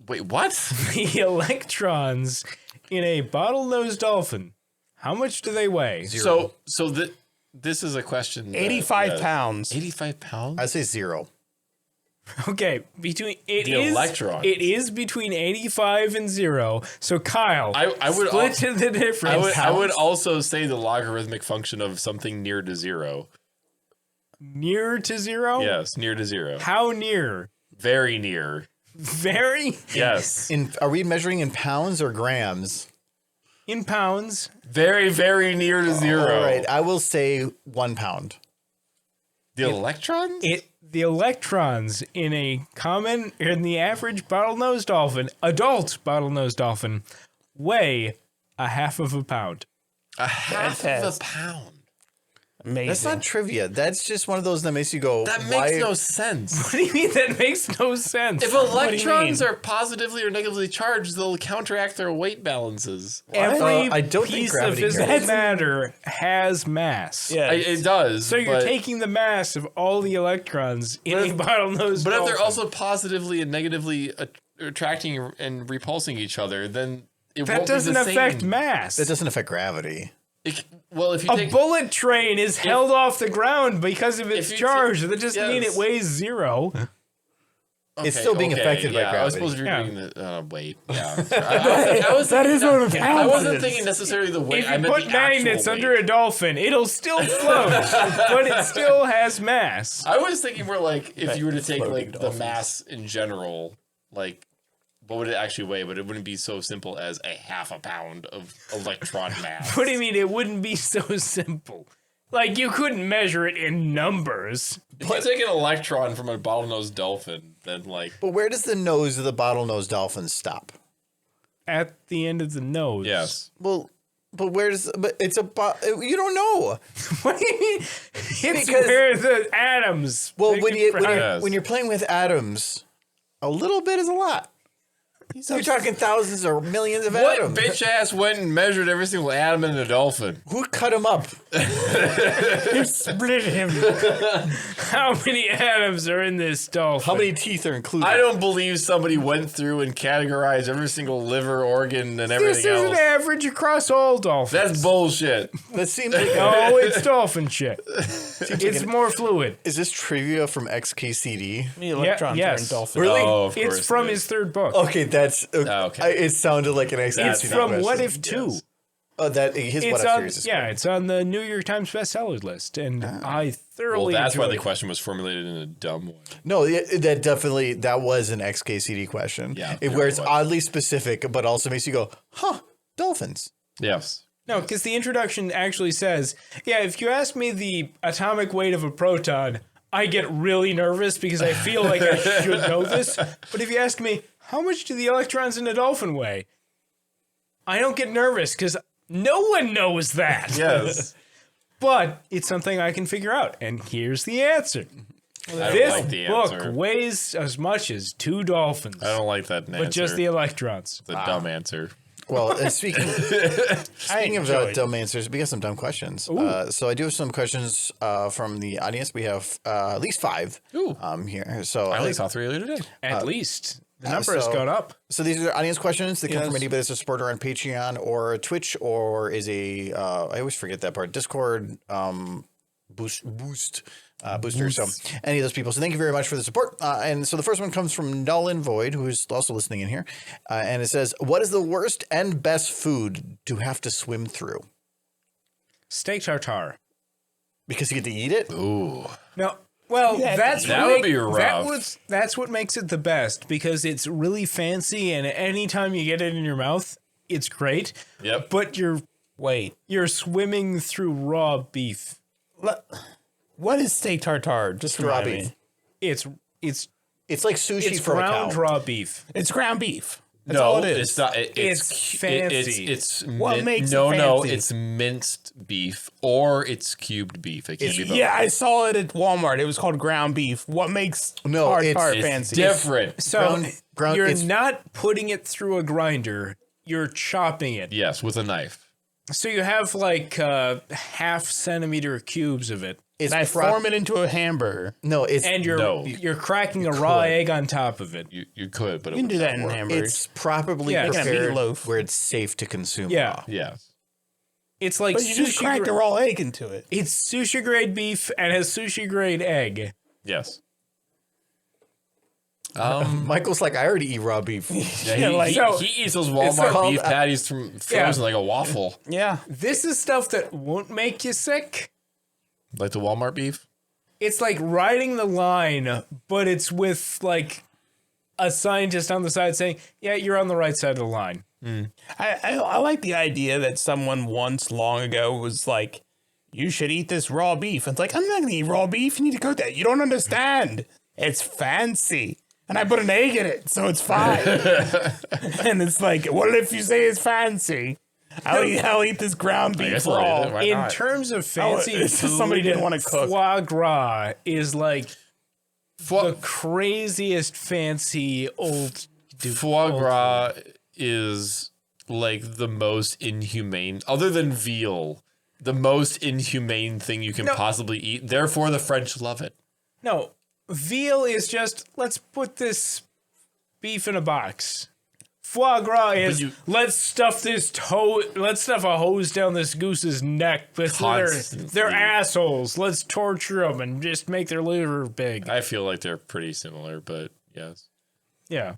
Wait, what? The electrons in a bottlenose dolphin, how much do they weigh? So this is a question. 85 pounds. 85 pounds? I say 0. Okay, electrons. It is between 85 and 0. So Kyle, I would split the difference. I would also say the logarithmic function of something near to 0. Near to 0? Yes, near to 0. How near? Very near. Very? Yes. Are we measuring in pounds or grams? In pounds. Very, very near to 0. All right, I will say 1 pound. The electrons? The electrons in the average bottlenose dolphin, adult bottlenose dolphin, weigh a half of a pound. A half of a pound. Amazing. That's not trivia. That's just one of those that makes you go, That why? makes no sense. What do you mean that makes no sense? If What do you electrons mean? are positively or negatively charged, they'll counteract their weight balances. Every I don't think piece of gravity physical cares. matter has mass. Yeah. It does. So you're but, taking the mass of all the electrons in a bottlenose But if dolphin. they're also positively and negatively attracting and repulsing each other, then it that won't doesn't be the affect same. mass. That doesn't affect gravity. Well, if you A take bullet train is held off the ground because of its If you charge. That doesn't mean yes. it weighs 0. It's still being affected by I was gravity. supposed to be Yeah. reading the weight. Yeah, I was That is what a I pound wasn't is. thinking necessarily the weight. If I you meant put the actual magnets weight. under a dolphin, it'll still float, but it still has mass. I was thinking more like if you were to take floating like the dolphins. mass in general, like what would it actually weigh? But it wouldn't be so simple as a half a pound of electron mass. What do you mean it wouldn't be so simple? Like, you couldn't measure it in numbers. If you take an electron from a bottlenose dolphin, then like But where does the nose of the bottlenose dolphin stop? At the end of the nose. yes. Well, but it's you don't know. What do you mean? It's Because- where the atoms. Well, they when can- Yes. you're playing with atoms, a little bit is a lot. You're talking thousands or millions of What atoms. bitch ass went and measured every single atom in a dolphin? Who cut him up? You split him. How many atoms are in this dolphin? How many teeth are included? I don't believe somebody went through and categorized every single liver organ and This everything is else. an average across all dolphins. That's bullshit. That seems like No, it's dolphin shit. It's more fluid. Is this trivia from XKCD? The electrons yes. are in dolphins. Really? Oh, of It's course from it his is. thd book. Okay, that's okay. It sounded like an XKCD. It's from question. What If 2. Yes. Oh, that his It's What If on, series is yeah, great. it's on the New York Times bestseller list, and I thoroughly Well, that's why enjoyed the it. question was formulated in a dumb way. No, that was an XKCD question. Yeah, Where it's it was. oddly specific, but also makes you go, huh, dolphins. Yes. No, because the introduction actually says, yeah, if you ask me the atomic weight of a proton, I get really nervous because I feel like I should know this. But if you ask me, how much do the electrons in a dolphin weigh? I don't get nervous because no one knows that. Yes. But it's something I can figure out. And here's the answer. I don't This like the book answer. weighs as much as 2 dolphins. I don't like that answer. but just the electrons. It's a dumb answer. Well, speaking of dumb answers, we got some dumb questions. So I do have some questions from the audience. We have at least 5 here. So I only saw 3 earlier today. At least the number has gone up. So these are audience questions. They come from anybody that's a supporter on Patreon or Twitch or is a I always forget that part, Discord booster. So any of those people. So thank you very much for the support. And so the first one comes from NullenVoid, who is also listening in here. And it says, what is the worst and best food to have to swim through? Steak tartare. Because you get to eat it? Ooh. No. Well, that would be rough. That's what makes it the best because it's really fancy and anytime you get it in your mouth, it's great. Yep. But you're swimming through raw beef. What is steak tartare? Just raw remind beef. me. It's like sushi it's for ground a cow. raw beef. It's ground beef. That's No, all it is. it's not. It's fancy. What makes it no, fancy? it's minced beef or it's cubed beef. It can't be both. Yeah, I saw it at Walmart. It was called ground beef. What makes tartare It's fancy? different. So ground- you're it's- not putting it through a grinder. You're chopping it. Yes, with a knife. So you have like half centimeter cubes of it. It's And I form it into a hamburger. No, it's And No. you're cracking a raw egg on top of it. You could, but You can do that in hamburgers. it's properly Yeah, prepared meatloaf. where it's safe to consume. Yeah. Yeah. It's like But you just cracked a raw egg into it. It's sushi grade beef and has sushi grade egg. Yes. Michael's like, I already eat raw beef. Yeah, so- he eats those Walmart called- beef patties from frozen like a waffle. Yeah. This is stuff that won't make you sick. Like the Walmart beef? It's like riding the line, but it's with like a scientist on the side saying, yeah, you're on the right side of the line. I like the idea that someone once long ago was like, you should eat this raw beef. And it's like, I'm not going to eat raw beef. You need to cook that. You don't understand. It's fancy. And I put an egg in it, so it's fine. And it's like, what if you say it's fancy? I'll eat this ground beef guess I'll eat it. raw. Why In not? terms of fancy it's just food, somebody didn't want to cook. foie gras is like the Foie craziest fancy old gras is like the most inhumane, other than veal, the most inhumane thing you can possibly eat. Therefore, the French love it. No, veal is just, let's put this beef in a box. Foie gras is, let's stuff a hose down this goose's neck with their assholes. Let's torture them and just make their liver big. I feel like they're pretty similar, but yes. Yeah.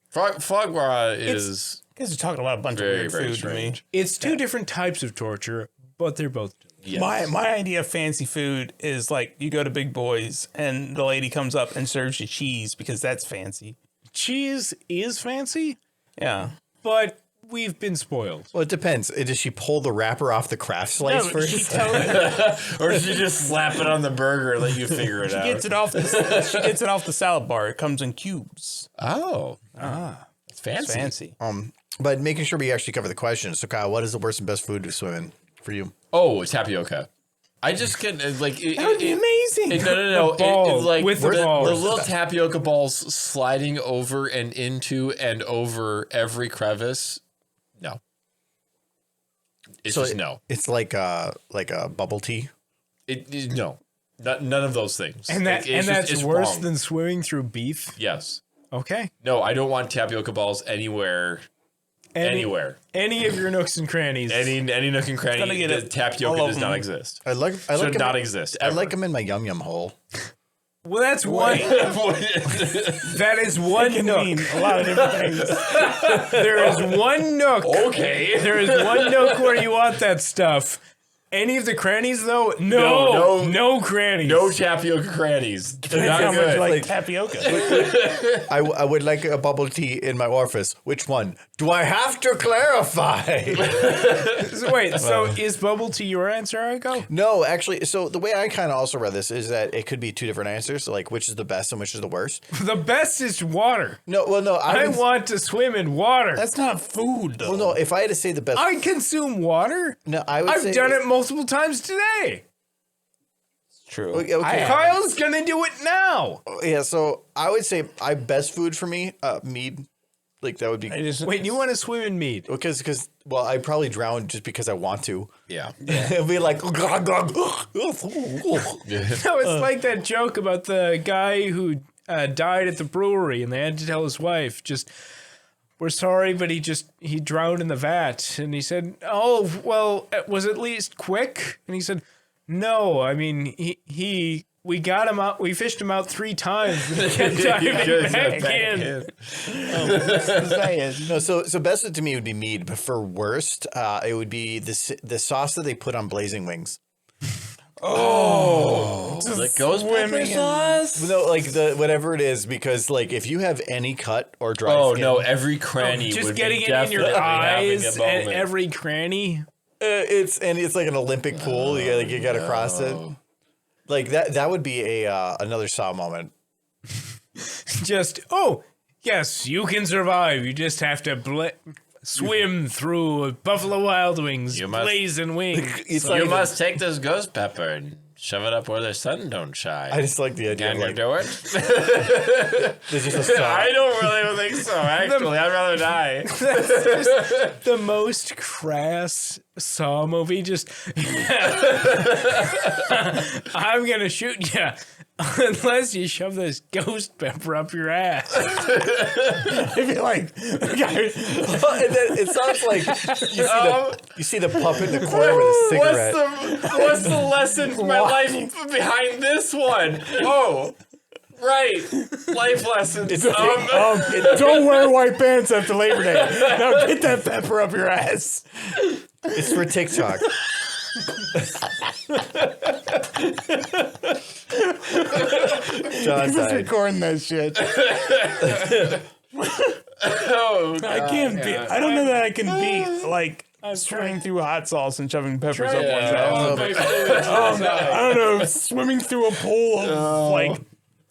Foie gras is You guys are talking about a bunch very, of very weird food to me. strange. It's two different types of torture, but they're both Yes. My idea of fancy food is like you go to Big Boys and the lady comes up and serves you cheese because that's fancy. cheese is fancy, Yeah. but we've been spoiled. Well, it depends. Does she pull the wrapper off the craft slice No, first? she totally Or does she just slap it on the burger and let you figure it out? gets it off the salad bar. It comes in cubes. Oh. It's fancy. It's fancy. But making sure we actually cover the question. So, Kyle, what is the worst and best food to swim in for you? Oh, tapioca. I just can like it, That would be amazing. no. It's like with the the balls. little tapioca balls sliding over and into and over every crevice. No, it's just no. It's like a bubble tea. No, none of those things. And Like, it's that's it's worse wrong. than swimming through beef? Yes. Okay. No, I don't want tapioca balls anywhere. Anywhere. Any of your nooks and crannies. Any nook and cranny. gonna get The it tapioca all does over not me. exist. I like Should not them, exist. I Ever. like them in my yum yum hole. Well, that's one. That is one Can nook. mean a lot of different things. There is one nook. Okay. There is one nook where you want that stuff. Any of the crannies, though? No crannies. No tapioca crannies. They're not How much good. you like tapioca? I would like a bubble tea in my office. Which one? Do I have to clarify? So wait, so is bubble tea your answer, Aiko? No, actually. So the way I kind of also read this is that it could be two different answers. So like, which is the best and which is the worst? The best is water. No, well, no. I want to swim in water. That's not food, though. Well, no. If I had to say the best, I consume water. no, I would I've say done it multiple times today. True. Okay. Kyle's gonna do it now. Yeah, so I would say best food for me, mead. Like that would be. Wait, you want to swim in mead? Because I probably drown just because I want to. Yeah. It'd be like. No, it's like that joke about the guy who died at the brewery, and they had to tell his wife, just, we're sorry, but he drowned in the vat. And he said, oh, well, was it at least quick? And he said, no, I mean, we got him out, we fished him out 3 times, but he kept diving back in. No, so best to me would be mead, but for worst, it would be the sauce that they put on blazing wings. The ghost pepper sauce? No, like whatever it is, because like if you have any cut or dry skin, no, every cranny Just would getting be it in your definitely eyes having a and moment. every cranny. it's like an Olympic pool. You got to cross it. Like that would be another Saw moment. Just, oh, yes, you can survive. You just have to swim through Buffalo Wild Wings, blazing wings. You must take this ghost pepper and shove it up where the sun don't shine. I just like the idea. Can you Like, do it? there's just a Saw. I don't really think so, actually. I'd rather die. The most crass Saw movie. Just, I'm going to shoot you unless you shove this ghost pepper up your ass. I feel like And then it sounds like you see the puppet in the corner with a cigarette. What's the lesson for my life behind this one? Oh, right. Life lessons. don't wear white pants after Labor Day. Now get that pepper up your ass. It's for TikTok. John Who's died. recording that shit? Oh, I can't be. I don't know that I can beat like swimming through hot sauce and shoving peppers up one's ass. I don't know, swimming through a pool of like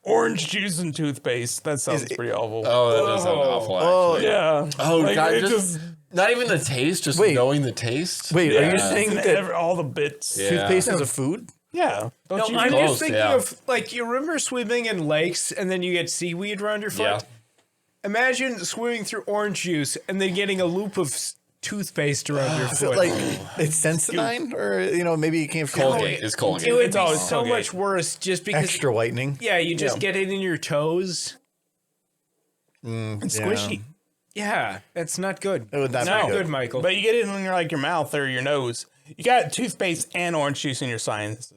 orange juice and toothpaste. That sounds pretty awful. Oh, that does sound awful, actually. Yeah. Oh, Like, God. it Just, not even the taste, just Wait. knowing the taste. Wait, are you saying that all the bits? Yeah. toothpaste is a food? Yeah. Don't No, you? I'm close, just thinking yeah. of, like, you remember swimming in lakes and then you get seaweed around your foot? Yeah. Imagine swimming through orange juice and then getting a loop of toothpaste around your Is it foot. like it's Sensodyne, or maybe you can't feel Colgate. It's Colgate. It would It's be always so Colgate. much worse just because. extra whitening. Yeah, you just get it in your toes. It's squishy. Yeah, that's not good. It would not Not be good, good. Michael. But you get it in your mouth or your nose. You got toothpaste and orange juice in your sinuses.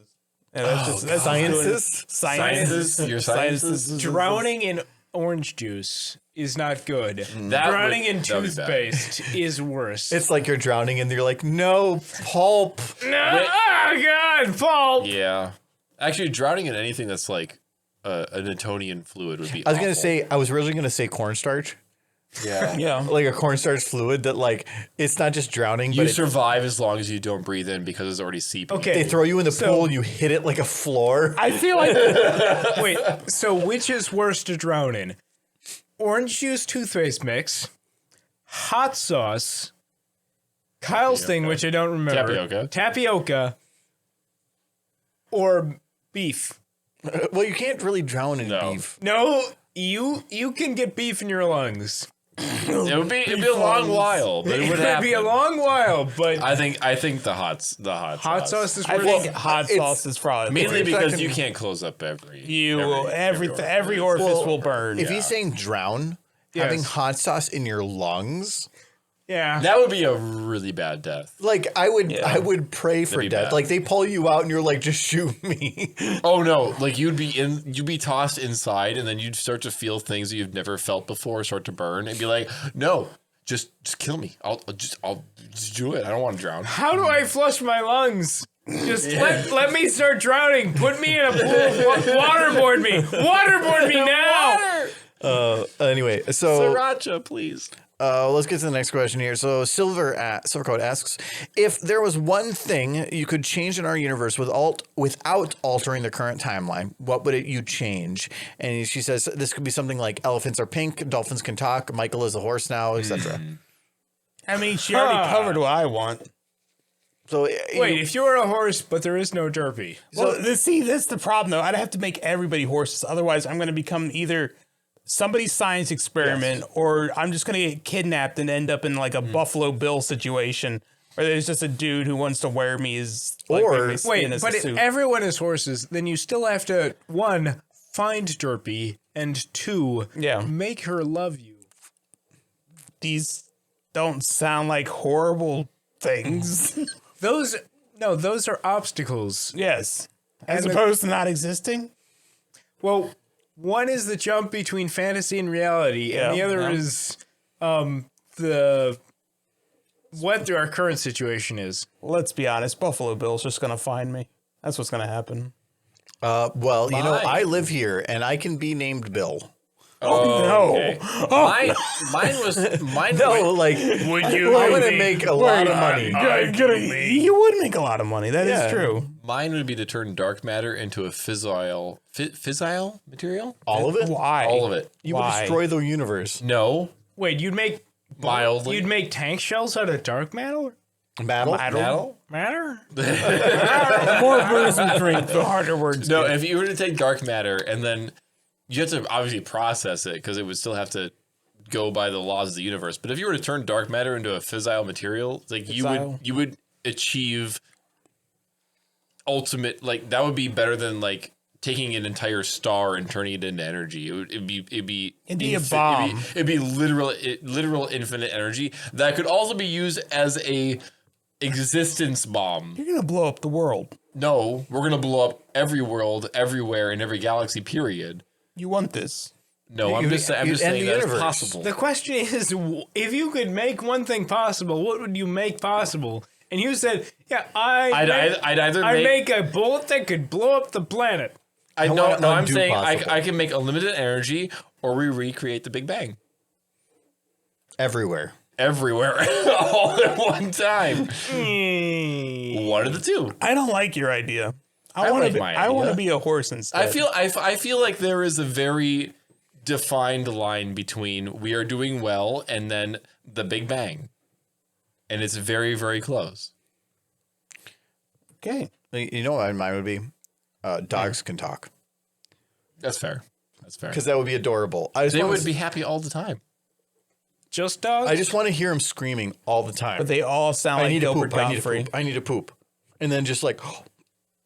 And that's just Sciences? Sciences? Your sciences? Drowning in orange juice is not good. That Drowning would- in that would be bad. toothpaste is worse. It's like you're drowning and you're like, no, pulp. No, oh, God, pulp. Yeah. Actually, drowning in anything that's like a Newtonian fluid would be I was going to awful. say, I was originally going to say cornstarch. Yeah. Yeah. Like a cornstarch fluid that like, it's not just drowning, You but survive as long as you don't breathe in because it's already seeping. Okay. they throw you in the pool and you hit it like a floor. I feel like Wait, so which is worse to drown in? Orange juice toothpaste mix, hot sauce, Kyle's thing, which I don't remember. Tapioca. Or beef. Well, you can't really drown in No. beef. No, you can get beef in your lungs. It'd be a long while, but it would It'd be a happen. long while, but I think the hot sauce is I worse. think hot it's- sauce is probably mainly If I because can- you can't close up every every orifice will burn. If he's saying drown, having hot sauce in your lungs, Yeah. That would be a really bad death. like I would pray for be death. bad. Like they pull you out and you're like, just shoot me. Oh no! Like you'd be tossed inside, and then you'd start to feel things that you've never felt before start to burn, and be like, "No, just kill me. I'll just do it. I don't want to drown." How do I flush my lungs? Just let me start drowning. Put me in a pool. Waterboard me. Waterboard me now. Anyway, so Sriracha, please. let's get to the next question here. So SilverCode asks, if there was one thing you could change in our universe without altering the current timeline, what would you change? And she says this could be something like elephants are pink, dolphins can talk, Michael is a horse now, etc. I mean, she already covered what I want. So Wait, if you're a horse, but there is no derpy. Well, that's the problem, though. I'd have to make everybody horses. Otherwise, I'm going to become either somebody's science experiment, or I'm just going to get kidnapped and end up in like a Buffalo Bill situation, or there's just a dude who wants to wear me as like, Or- my skin Wait, as but a if suit. everyone is horses, then you still have to, 1, find Derpy, and 2, Yeah. make her love you. These don't sound like horrible things. Those are obstacles. Yes. As And opposed to not existing? Well, one is the jump between fantasy and reality, and the other Yeah. is what our current situation is. Let's be honest, Buffalo Bill's just going to find me. That's what's going to happen. Well, you know, Mine. I live here and I can be named Bill. no. Okay. Mine No, like, Would you? I'm going to make a lot of money. You would make a lot of money. That is Yeah. true. Mine would be to turn dark matter into a fissile material. All of it? Why? All of it. You would Why? destroy the universe. No, Wait, you'd make tank shells out of dark matter? Battle? Matter? The more booze you drink, the harder words No, get. if you were to take dark matter and then you have to obviously process it because it would still have to go by the laws of the universe. But if you were to turn dark matter into a fissile material, like Fissile? you would achieve ultimate, like that would be better than like taking an entire star and turning it into energy. It'd be a bomb. It'd be literal infinite energy that could also be used as a existence bomb. You're going to blow up the world. No, we're gonna blow up every world, everywhere, in every galaxy. Period. You want this. No, I'm just you'd end saying the that's universe. possible. The question is, if you could make one thing possible, what would you make possible? And you said, yeah, I'd either make. make a bullet that could blow up the planet. I'm undo saying possible. I can make unlimited energy, or we recreate the Big Bang Everywhere. everywhere, all at one time. One of the two. I don't like your idea. I like my I want to idea. be a horse instead. I feel like there is a very defined line between we are doing well and then the Big Bang, and it's very, very close. Okay. You know what mine would be? Dogs can talk. That's fair. That's fair. Because that would be adorable. They would be happy all the time. Just dogs? I just want to hear them screaming all the time. But they all sound I like need to Gilbert poop. I need to Gottfried. poop. I need to poop. And then just like, oh,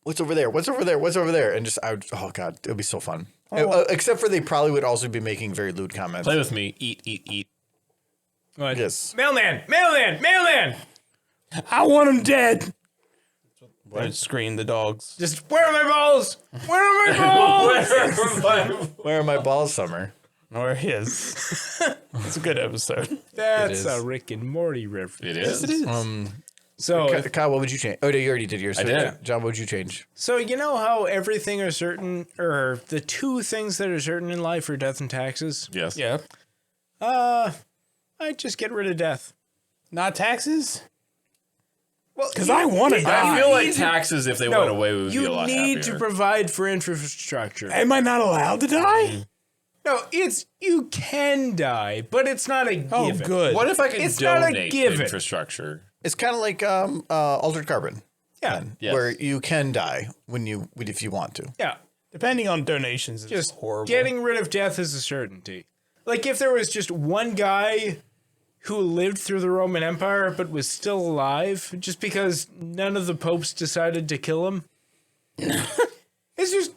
what's over there? What's over there? What's over there? And just, oh God, it would be so fun. Except for they probably would also be making very lewd comments. Play with me. Eat, eat, eat. What? Yes. Mailman! Mailman! Mailman! I want him dead. What? Scream the dogs. Just, where are my balls? Where are my balls? Where are my balls, Summer? Or his. It's a good episode. That's is. a Rick and Morty reference. It is. So, Kyle, what would you change? Oh, no, you already did yours. I did. John, what would you change? so you know how everything is certain, or the two things that are certain in life are death and taxes? Yes. Yeah. I'd just get rid of death. Not taxes? Well, Because I want to I die. feel like taxes, if they went away, we would be a you lot need happier. to provide for infrastructure. Am I not allowed to die? No, you can die, but it's not a given. Oh, good. What if I could It's not a donate given. infrastructure? It's kind of like altered carbon, Yeah, Yes. where you can die if you want to. yeah. Depending on donations, it's Just horrible. getting rid of death is a certainty. Like if there was just one guy who lived through the Roman Empire but was still alive, just because none of the popes decided to kill him. It's just,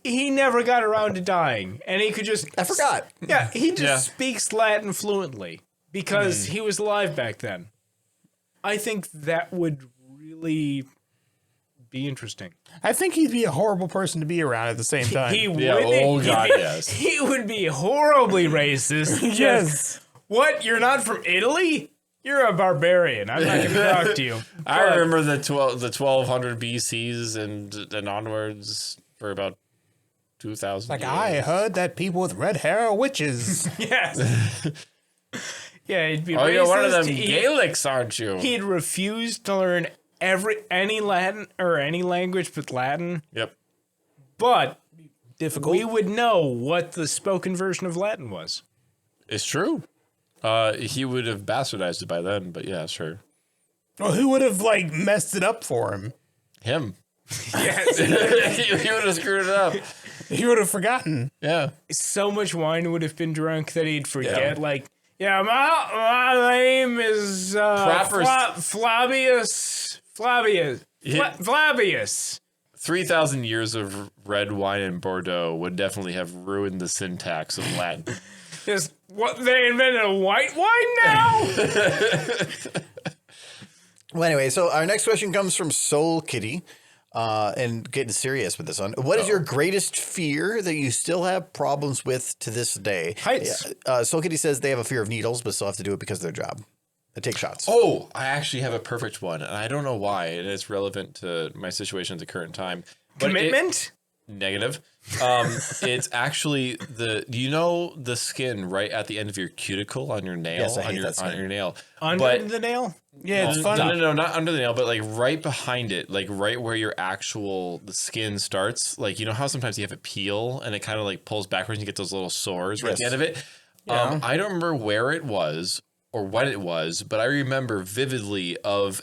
he never got around to dying, and he could just. I forgot. Yeah, he just Yeah. speaks Latin fluently because he was alive back then. I think that would really be interesting. I think he'd be a horrible person to be around at the same time. He would. Yeah, oh God, yes. He would be horribly racist. Yes. What? You're not from Italy? You're a barbarian. I'm not going to talk to you. I remember the 1200 BCs and onwards for about 2,000 Like, years. I heard that people with red hair are witches. Yes. Yeah, he'd be Oh, racist. you're one of them He- Gaelics, aren't you? He'd refuse to learn any Latin or any language but Latin. Yep. But Difficult. we would know what the spoken version of Latin was. It's true. He would have bastardized it by then, but yeah, sure. Well, who would have, like, messed it up for him? Him. Yes. He would have screwed it up. He would have forgotten. Yeah. So much wine would have been drunk that he'd forget. Like, my name is Flavius. Flavius. 3,000 years of red wine in Bordeaux would definitely have ruined the syntax of Latin. Is what they invented a white wine now? Well, anyway, so our next question comes from Soulkitty, and getting serious with this one. What is your greatest fear that you still have problems with to this day? Heights. Soulkitty says they have a fear of needles, but still have to do it because of their job. They take shots. Oh, I actually have a perfect one, and I don't know why, and it's relevant to my situation at the current time. But Commitment? Negative. It's actually do you know the skin right at the end of your cuticle on your nail? Yes, I hate on that skin. your nail. Under the nail? Yeah, it's funny. No, not under the nail, but like right behind it, like right where your the skin starts. Like, you know how sometimes you have it peel and it kind of like pulls backwards and you get those little sores right at the end of it? Yeah. I don't remember where it was or what it was, but I remember vividly of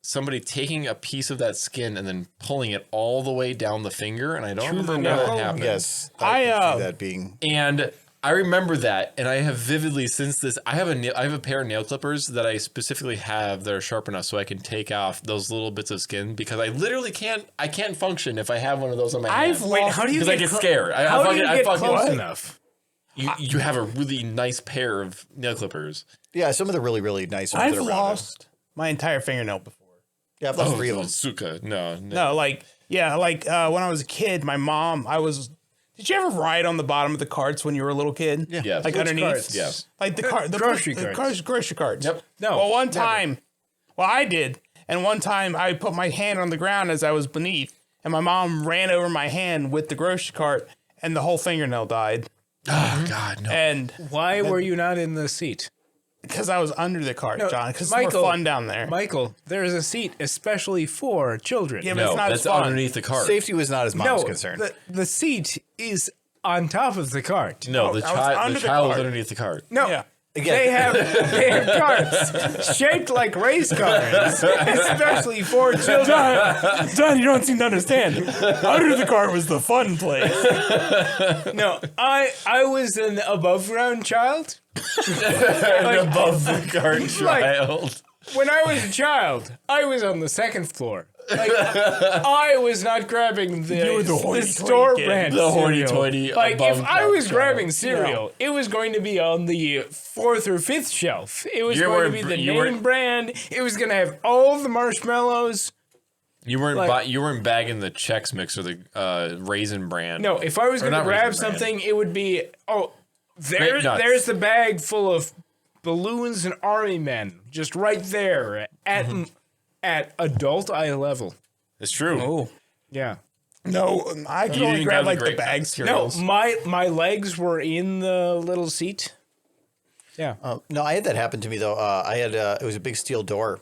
somebody taking a piece of that skin and then pulling it all the way down the finger, and I don't remember when that happened. Yes, I can see that being. And I remember that, and I have vividly since this. I have a pair of nail clippers that I specifically have that are sharp enough so I can take off those little bits of skin because I literally can't. I can't function if I have one of those on my hand. Wait, how do you Because I get scared. How do you get fucking close enough? You have a really nice pair of nail clippers. Yeah, some of the really, really nice ones. I've that are lost my entire fingernail before. Yeah, I've lost 3 of them. Suka. No. No, when I was a kid, my mom, did you ever ride on the bottom of the carts when you were a little kid? Yeah. Yes. Like Which underneath? carts? Yeah. Like the grocery carts. Grocery carts. Yep. No. Well, one never. time, I did. And one time I put my hand on the ground as I was beneath, and my mom ran over my hand with the grocery cart, and the whole fingernail died. Oh, God, no. And Why were you not in the seat? because I was under the cart, John, because it's more Michael, fun down there. Michael, there is a seat especially for children. Yeah, but No, it's not that's as fun. underneath the cart. Safety was not as mom's no, concerned. the seat is on top of the cart. No, the I was under the child was cart. underneath the cart. No. Yeah. They have carts shaped like race cars, especially for children. John, you don't seem to understand. Under the cart was the fun place. No, I was an above ground child. Above the cart child. When I was a child, I was on the second floor. Like, I was not grabbing the hoity-toity store kid. brand The cereal. hoity-toity Like, if above I was child. grabbing cereal, it was going to be on the 4th or 5th shelf. It was going to be the name brand. It was going to have all the marshmallows. You weren't bagging the Chex Mix or the Raisin brand. No, if I was going to not grab Raisin Bran. something, it would be, Grape Nuts. there's the bag full of balloons and army men, just right there at adult eye level. It's true. Oh. Yeah. No, I could You only didn't grab grab like the the grape bag nuts. No, cereals. my legs were in the little seat. Yeah. No, I had that happen to me though. I had it was a big steel door.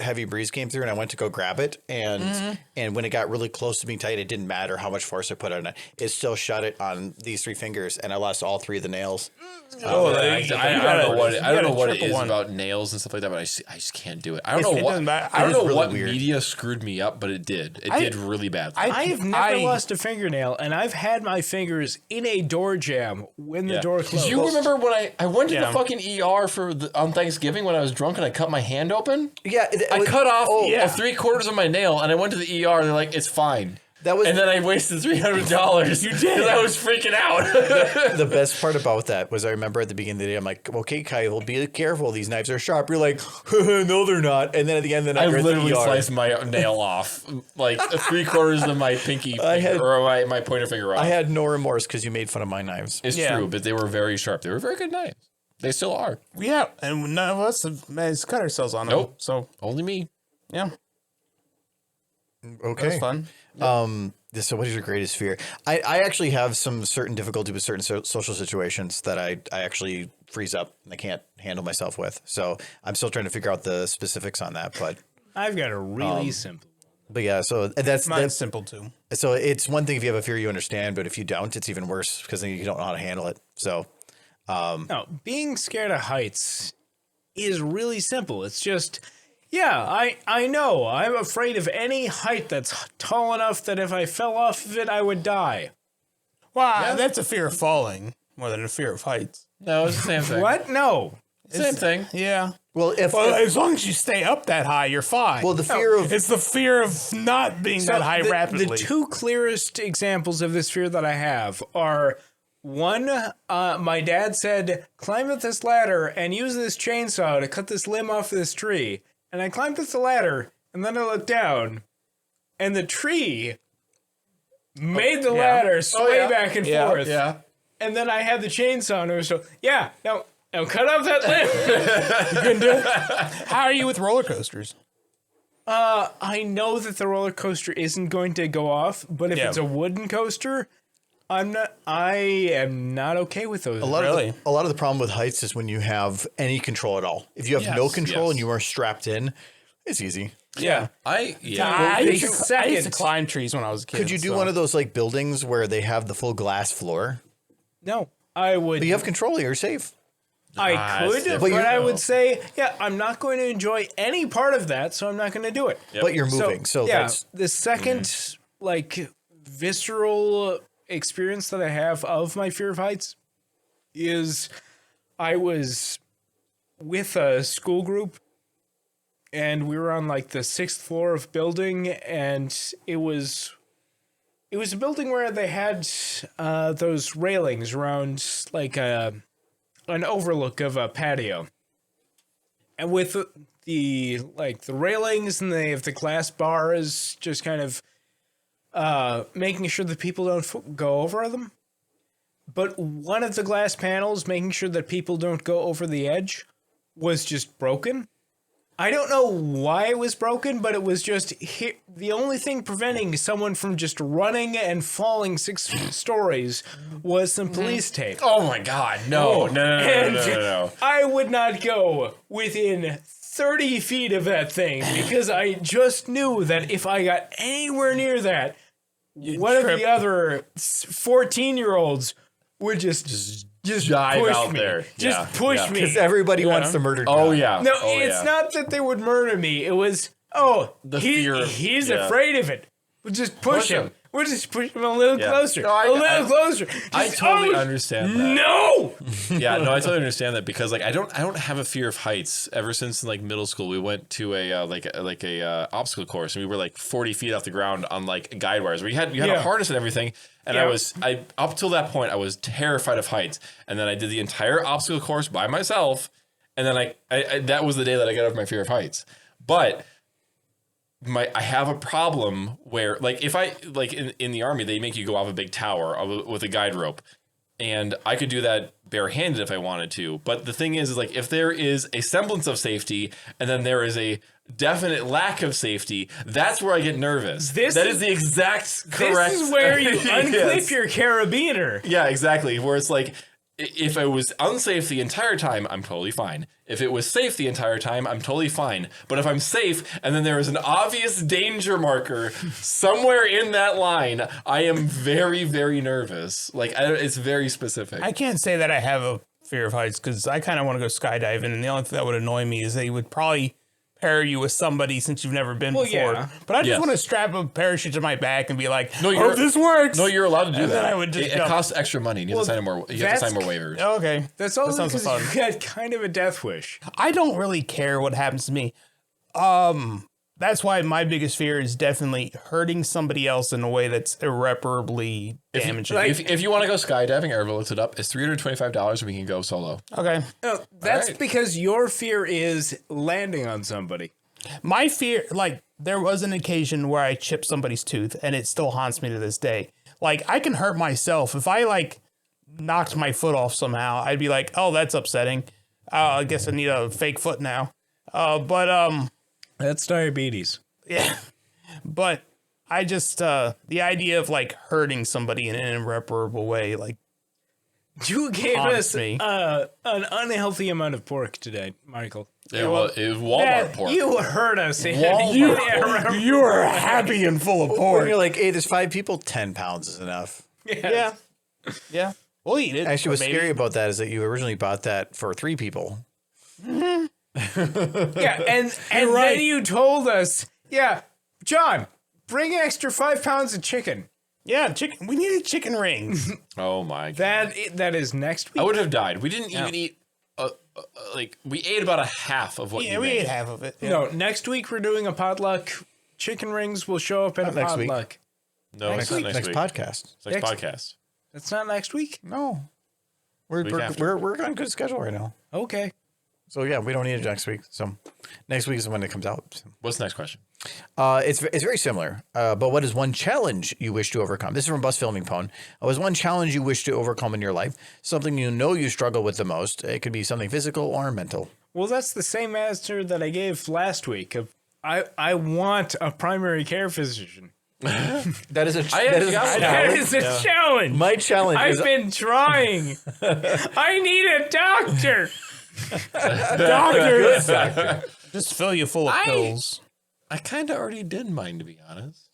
Heavy breeze came through, and I went to go grab it, and when it got really close to being tight, it didn't matter how much force I put on it. It still shut it on these 3 fingers, and I lost all 3 of the nails. I don't know what it triple is one. about nails and stuff like that, but I just can't do it. I don't It know what doesn't matter. I don't It is know really what weird. media screwed me up, but it did. It did really badly. I have never lost a fingernail, and I've had my fingers in a door jamb when the door closed. You remember when I went to Yeah. the fucking ER on Thanksgiving when I was drunk and I cut my hand open? Yeah, I cut off yeah. 3/4 of my nail and I went to the ER and they're like, it's fine. That was And then I wasted $300. You did. Because I was freaking out. the best part about that was I remember at the beginning of the day, I'm like, okay, Kyle, be careful. These knives are sharp. You're like, no, they're not. And then at the end of the night, I you're at the literally ER. sliced my nail off, like 3/4 of my pinky finger, or my pointer finger off. I had no remorse because you made fun of my knives. It's true, but they were very sharp. They were very good knives. They still are. Yeah, and none of us have managed to cut ourselves on them. Nope. So, Only me. yeah, Okay. that's fun. So what is your greatest fear? I actually have some certain difficulty with certain social situations that I actually freeze up and I can't handle myself with. So I'm still trying to figure out the specifics on that. But I've got a really simple. yeah, so that's Mine's simple too. so it's one thing if you have a fear you understand, but if you don't, it's even worse because then you don't know how to handle it. So No, being scared of heights is really simple. It's just, I know. I'm afraid of any height that's tall enough that if I fell off of it, I would die. Well, that's a fear of falling more than a fear of heights. No, it's the same thing. What? No. Same thing. Yeah. Well, as long as you stay up that high, you're fine. well, the fear of it's the fear of not being that high rapidly. The two clearest examples of this fear that I have are one, my dad said, climb up this ladder and use this chainsaw to cut this limb off this tree. And I climbed up the ladder and then I looked down and the tree made the ladder sway back and forth. Yeah. And then I had the chainsaw and it was so, now cut off that limb. You couldn't do it? How are you with roller coasters? I know that the roller coaster isn't going to go off, but if it's a wooden coaster, I am not okay with those. a lot of the problem with heights is when you have any control at all. If you have no control and you are strapped in, it's easy. Yeah. I used to climb trees when I was a kid. Could you do one of those like buildings where they have the full glass floor? No, I would. But you have control, you're safe. I could, but I would say, I'm not going to enjoy any part of that, so I'm not going to do it. Yep. But you're moving, so that's the second visceral experience that I have of my fear of heights is I was with a school group and we were on like the 6th floor of building, and it was a building where they had those railings around like an overlook of a patio, and with the railings, and they have the glass bars just kind of making sure that people don't go over them. But one of the glass panels, making sure that people don't go over the edge, was just broken. I don't know why it was broken, but it was just the only thing preventing someone from just running and falling 6 stories was some police tape. Oh my God! No. I would not go within 30 feet of that thing because I just knew that if I got anywhere near that, one of the other 14-year-olds would just dive push out me. there. Just push me. because everybody wants to murder John. Oh yeah. No, it's not that they would murder me. It was, fear of- he's afraid of it. We'll just push him. We'll just push him a little closer. No, a little closer. I totally understand that. No! Yeah, no, I totally understand that because like I don't have a fear of heights. Ever since like middle school, we went to a obstacle course, and we were like 40 feet off the ground on like guide wires. We had a harness and everything, and I up till that point I was terrified of heights, and then I did the entire obstacle course by myself, and then I that was the day that I got over my fear of heights. But I have a problem where like if I like in the Army, they make you go off a big tower with a guide rope, and I could do that barehanded if I wanted to. But the thing is like if there is a semblance of safety and then there is a definite lack of safety, that's where I get nervous. That is the exact correct. This is where you unclip your carabiner. Yeah, exactly. Where it's like, if it was unsafe the entire time, I'm totally fine. If it was safe the entire time, I'm totally fine. But if I'm safe and then there is an obvious danger marker somewhere in that line, I am very, very nervous. Like, it's very specific. I can't say that I have a fear of heights because I kind of want to go skydiving, and the only thing that would annoy me is they would probably pair you with somebody since you've never been before. Yeah. But I just want to strap a parachute to my back and be like, no, hope this works. No, you're allowed to do And that. then I would just it costs extra money. You have to sign more. You have to sign more waivers. Okay. That's all sounds because fun. you got kind of a death wish. I don't really care what happens to me. That's why my biggest fear is definitely hurting somebody else in a way that's irreparably damaging. If you want to go skydiving, Arvo looked it up. It's $325 and we can go solo. Okay. No, that's right. because your fear is landing on somebody. My fear, like, there was an occasion where I chipped somebody's tooth, and it still haunts me to this day. Like, I can hurt myself. If I, like, knocked my foot off somehow, I'd be like, oh, that's upsetting. I guess I need a fake foot now. That's diabetes. Yeah. But I just, the idea of, like, hurting somebody in an irreparable way, like, You gave haunts us me. an unhealthy amount of pork today, Michael. Yeah, well, it was Walmart pork. You heard us. You are happy and full of When pork. you're like, hey, there's 5 people, 10 pounds is enough. Yeah. Yeah. We'll eat it. Actually, what's maybe. scary about that is that you originally bought that for 3 people. Yeah, and right. then you told us, John, bring an extra 5 pounds of chicken. Yeah, chicken. We needed chicken rings. Oh my god. That is next week. I would have died. We didn't even eat. Like we ate about a half of what. Yeah, you we made. ate half of it. Yeah. No, next week we're doing a potluck. Chicken rings will show up at a next week. potluck. No, it's not next week. podcast. It's next podcast. That's not next week? No, we're on good schedule right now. Okay. So yeah, we don't need it next week. So next week is when it comes out. What's the next question? It's very similar. But what is one challenge you wish to overcome? This is from Bus Filming Phone. What is one challenge you wish to overcome in your life? Something you know you struggle with the most. It could be something physical or mental. Well, that's the same answer that I gave last week. I want a primary care physician. That is a That is a challenge. My challenge is I've been trying. I need a doctor. Doctor. Just fill you full of pills. I kind of already did mine, to be honest.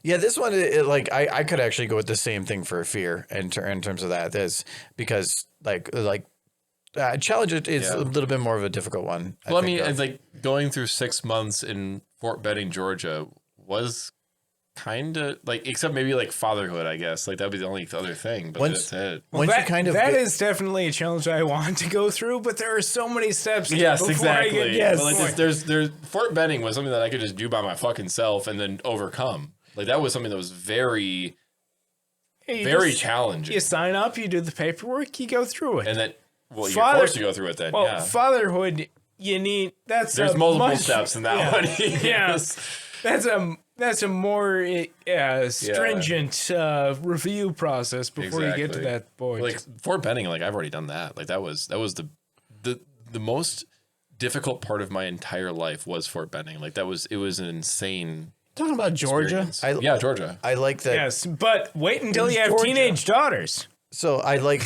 Yeah, this one, I could actually go with the same thing for fear in terms of that. Is because challenge is a little bit more of a difficult one. Well, I mean, it's like going through 6 months in Fort Benning, Georgia was kind of like, except maybe like fatherhood, I guess. Like that would be the only other thing, but that's it. Once you kind of that is definitely a challenge I want to go through, but there are so many steps. Yes, exactly. yes. But like there's Fort Benning was something that I could just do by my fucking self and then overcome. Like that was something that was very challenging. You sign up, you do the paperwork, you go through it. And then, well, you're forced to go through it then. Well, yeah. Fatherhood, you need there's multiple steps in that one. Yes. That's a more stringent review process before you get to that point. Like Fort Benning, like I've already done that. Like that was the most difficult part of my entire life was Fort Benning. Like it was an insane. Talking about Georgia? Yeah, Georgia. I like that. Yes, but wait until you have teenage daughters. So I like.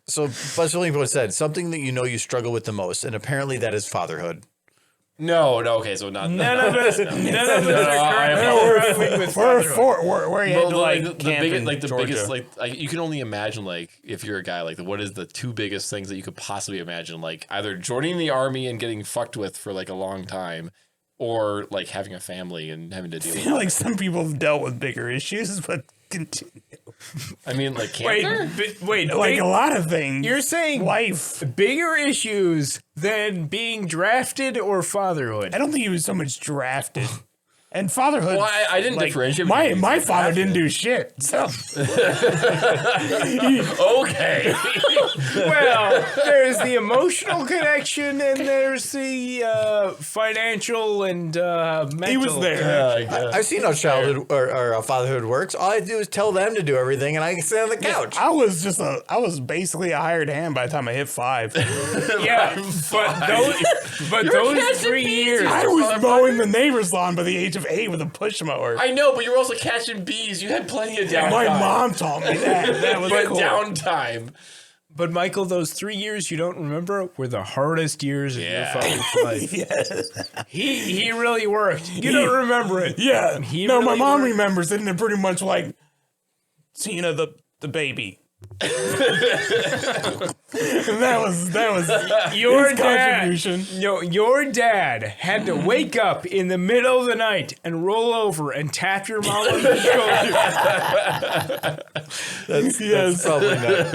So Buzz Filling said something that you know you struggle with the most, and apparently that is fatherhood. No, okay, so not none of us are currently with fatherhood. Where you had to the biggest, you can only imagine, like, if you're a guy, like, what is the two biggest things that you could possibly imagine? Like, either joining the army and getting fucked with for, like, a long time, or, like, having a family and having to deal with it. Like, some people have dealt with bigger issues, but continue. I mean, like, cancer? Wait, like a lot of things. You're saying life. Bigger issues than being drafted or fatherhood? I don't think he was so much drafted. And fatherhood. Well, I didn't differentiate. My father didn't do shit. So. Okay. Well, there's the emotional connection and there's the financial and mental. He was there. I've seen how childhood or fatherhood works. All I do is tell them to do everything, and I can sit on the couch. I was basically a hired hand by the time I hit 5. Yeah, but those 3 years. I was mowing the neighbor's lawn by the age of 8 with a push mower. I know, but you were also catching bees. You had plenty of downtime. My mom taught me that. That was cool. Downtime. But Michael, those 3 years you don't remember were the hardest years of your father's life. Yes. He really worked. You don't remember it. Yeah. My mom worked. remembers it, and it pretty much like Tina the baby. And that was Your his dad. contribution. Your dad had to wake up in the middle of the night and roll over and tap your mom on the shoulder. That's probably not.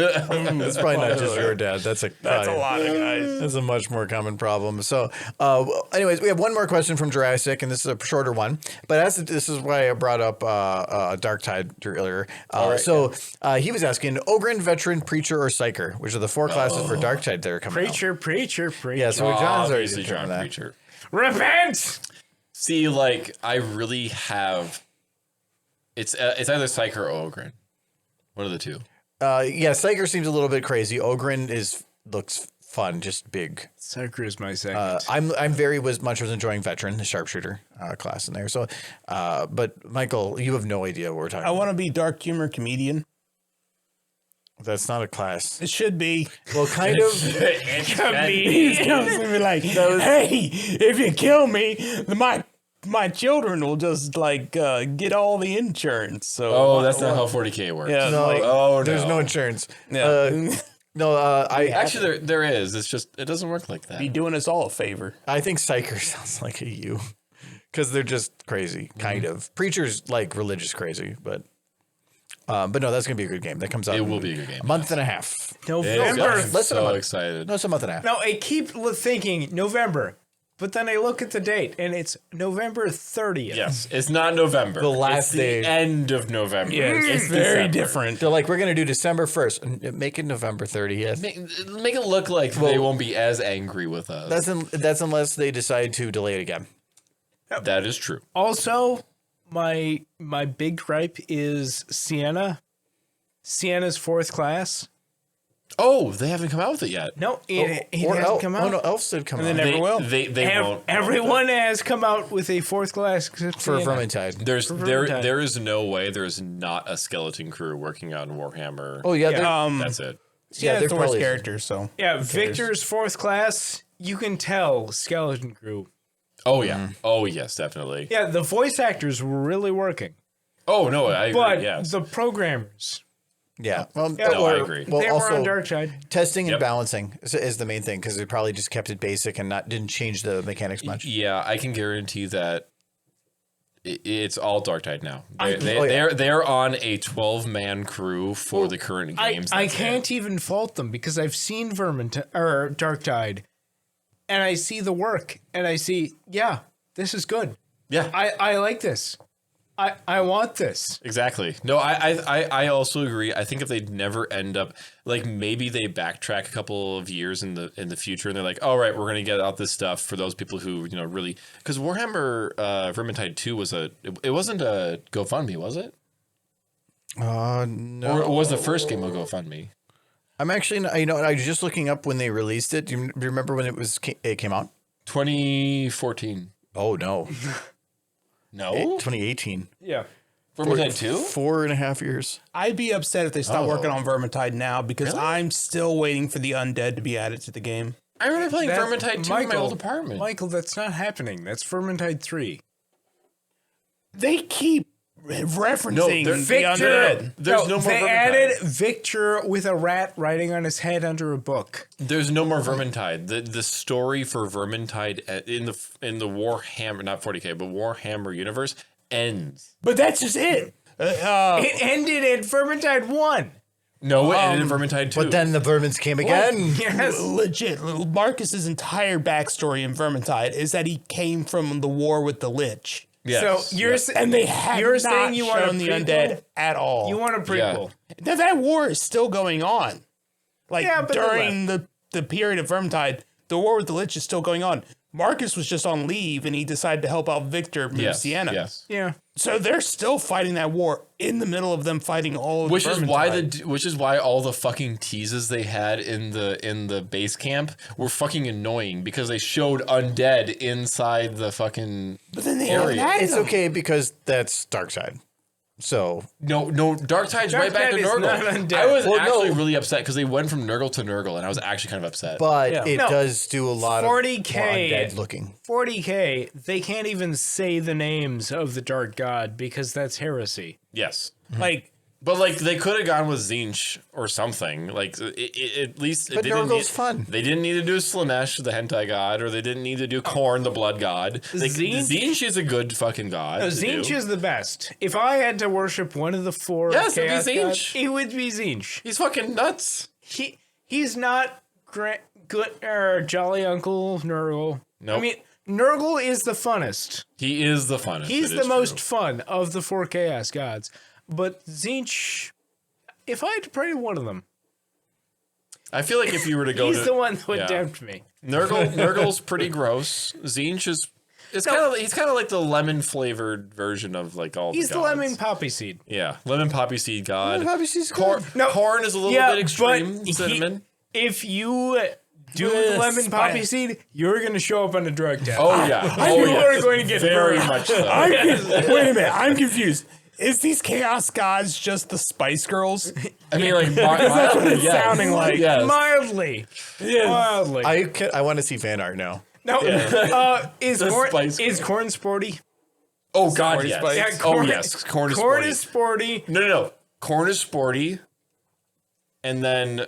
That's probably not just your dad. That's a lot of guys. That's a much more common problem. So, anyways, we have one more question from Jurassic, and this is a shorter one. But this is why I brought up Darktide earlier. He was asking Ogren, Veteran, Preacher, or Psyker, which are the 4 classes for Darktide that are coming out. Preacher. Yeah, so John's already Obviously John that. Preacher. Repent! See, like, I really have... It's either Psyker or Ogren. One of the two. Psyker seems a little bit crazy. Ogren looks fun, just big. Psyker is my second. I'm very much was enjoying Veteran, the sharpshooter class in there. So, but Michael, you have no idea what we're talking about. I want to be dark humor comedian. That's not a class. It should be. Well, kind of. He's going to be like, hey, if you kill me, my children will just like get all the insurance. So that's not how 40K works. Yeah, no, there's no insurance. Yeah. Actually there is. It's just it doesn't work like that. Be doing us all a favor. I think Psyker sounds like a you. because they're just crazy, kind of. Preacher's like religious crazy, but no, that's gonna be a good game. That comes out. It will be a good game. A month and a half. November. I'm Less than a so month. excited. No, it's a month and a half. No, I keep thinking November, but then I look at the date and it's November 30th. Yes, it's not November. The last it's the day. end of November. Yeah, it's very different. They're like, we're gonna do December 1st, and make it November 30th. Make it look like they won't be as angry with us. That's unless they decide to delay it again. That is true. Also, my big gripe is Sienna. Sienna's fourth class. Oh, they haven't come out with it yet. No, it hasn't come out. Oh no, Elves did come out. then never will. They won't. Everyone has come out with a fourth class except for Sienna. Vermintide. There is no way there's not a skeleton crew working on Warhammer. Oh yeah, That's it. yeah, It's the worst probably- character, so. Yeah, Victor's fourth class. You can tell skeleton crew. Oh yeah. Oh yes, definitely. Yeah, the voice actors were really working, Oh no, I agree. but Yes. the programmers. Yeah, well, No, I agree. Well, they were also on Darktide. testing and Yep. balancing is the main thing because they probably just kept it basic and didn't change the mechanics much. Yeah, I can guarantee that it's all Darktide now. yeah. They're on a 12-man crew for the current games. I That's can't it. even fault them because I've seen Darktide, and I see the work, and I see, yeah, this is good. Yeah. I like this. I want this. Exactly. No, I also agree. I think if they never end up like maybe they backtrack a couple of years in the future and they're like, all right, we're gonna get out this stuff for those people who really because Warhammer Vermintide 2 it wasn't a GoFundMe, was it? No, Or it was the first game of GoFundMe? I'm actually I was just looking up when they released it. Do you remember when it came out? 2014. Oh no, No, 2018. Yeah. Vermintide 2. 4.5 years. I'd be upset if they stopped Oh. working on Vermintide now because I'm still waiting for the undead to be added to the game. I remember playing Vermintide 2 in my old apartment. Michael, that's not happening. That's Vermintide 3. They keep referencing No, the Victor- undead. There's no more They Vermintide. added Victor with a rat riding on his head under a book. There's no more Vermintide. The story for Vermintide in the Warhammer, not 40K, but Warhammer universe ends. But that's just it. It ended at Vermintide 1. No, it ended in Vermintide 2. But then the vermins came again. Yes. Legit. Marcus's entire backstory in Vermintide is that he came from the war with the Lich. Yes. So you're Yes. saying And they have you're not saying you want shown a the prequel? undead at all. You want a prequel? Now, that war is still going on. Like, Yeah, but they're during the period of Vermintide, the war with the Lich is still going on. Marcus was just on leave, and he decided to help out Victor move Yes. Sienna. Yes. Yeah. So they're still fighting that war in the middle of them fighting all of Which is why Vermintide. which is why all the fucking teases they had in the base camp were fucking annoying because they showed undead inside the fucking But then they area. haven't had It's them. okay because that's Darkside. So No, Darktide's right back to Darktide is not Nurgle. undead. I was Well, actually no. really upset because they went from Nurgle to Nurgle, and I was actually kind of upset. but Yeah. it No. does do a lot 40K. of more undead looking. 40K, they can't even say the names of the Dark God because that's heresy. Yes. Like, But like they could have gone with Zinch or something. Like at least But they didn't Nurgle's need, fun. They didn't need to do Slanesh, the hentai god, or they didn't need to do Korn, the blood god. Like, Zinch- Zinch is a good fucking god. No, to Zinch do. is the best. If I had to worship one of the four Yes, it'd be chaos gods, Zinch. it would be Zinch. He's fucking nuts. He's not good or jolly Uncle Nurgle. Nope. I mean, Nurgle is the funnest. He is the funnest. He's it the is most true. fun of the four chaos gods. But Zinch, if I had to pray to one of them, I feel like if you were to go he's to the one that would yeah. tempt me. Nurgle's pretty gross. Zinch is. He's kind of like the lemon flavored version of like all. He's the the gods. lemon poppy seed. Yeah, lemon poppy seed god. Lemon poppy seed's Corn, good. No, corn is a little yeah, bit extreme. but Cinnamon. If you do With the lemon spice. poppy seed, you're going to show up on a drug test. Oh yeah. Oh You yeah. are going to get very burned. much so. wait a minute, I'm confused. Is these chaos gods just the Spice Girls? I mean, like That's what it's yes. sounding like. Yes. Mildly. Mildly. I want to see fan art now. No, is The corn Spice is corn sporty? Oh god, Sporty yes. Spice. Yeah, Oh yes, corn is corn sporty. is sporty. No. Corn is sporty, and then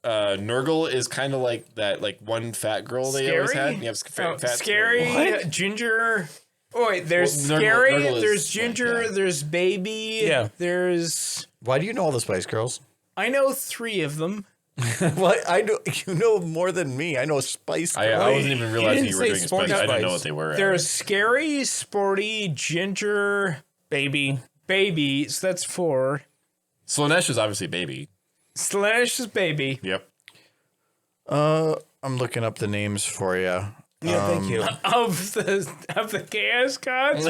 Nurgle is kind of like that, like one fat girl they always Scary? had. Yep, Oh, fat scary What? ginger. Oh, wait, there's Well, scary, Nurgle is there's like, ginger, yeah. there's baby, Yeah. there's... Why do you know all the Spice Girls? I know 3 of them. Well, I know you know more than me. I know Spice Girls. I wasn't even realizing didn't you were say doing sporty spice. I didn't know spice. what they were. There's scary, sporty, ginger, Baby. baby. So that's 4. Slanesh is obviously baby. Slash is baby. Yep. I'm looking up the names for you. Yeah, thank you. Of the chaos gods.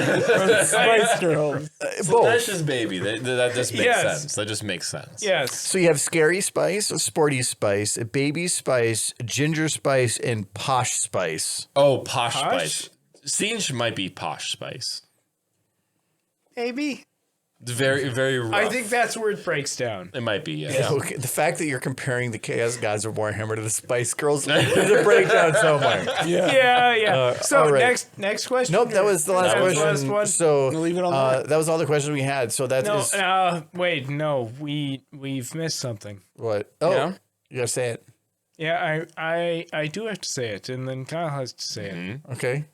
Spice Girls. Slanesh is baby. That just makes Yes. sense. That just makes sense. Yes. So you have Scary Spice, Sporty Spice, Baby Spice, Ginger Spice, and Posh Spice. Oh, posh spice. Singe might be posh spice. Maybe. It's very, very rough. I think that's where it breaks down. it might be. Yeah. Okay, the fact that you're comparing the Chaos Gods of Warhammer to the Spice Girls is a breakdown somewhere. Yeah. So all right. next question. Nope, that was the last That was question. the last one. So We'll leave it on that was all the questions we had. So that is Wait, no, we've missed something. what? Oh, Yeah. you gotta say it. Yeah, I do have to say it, and then Kyle has to say it. Okay.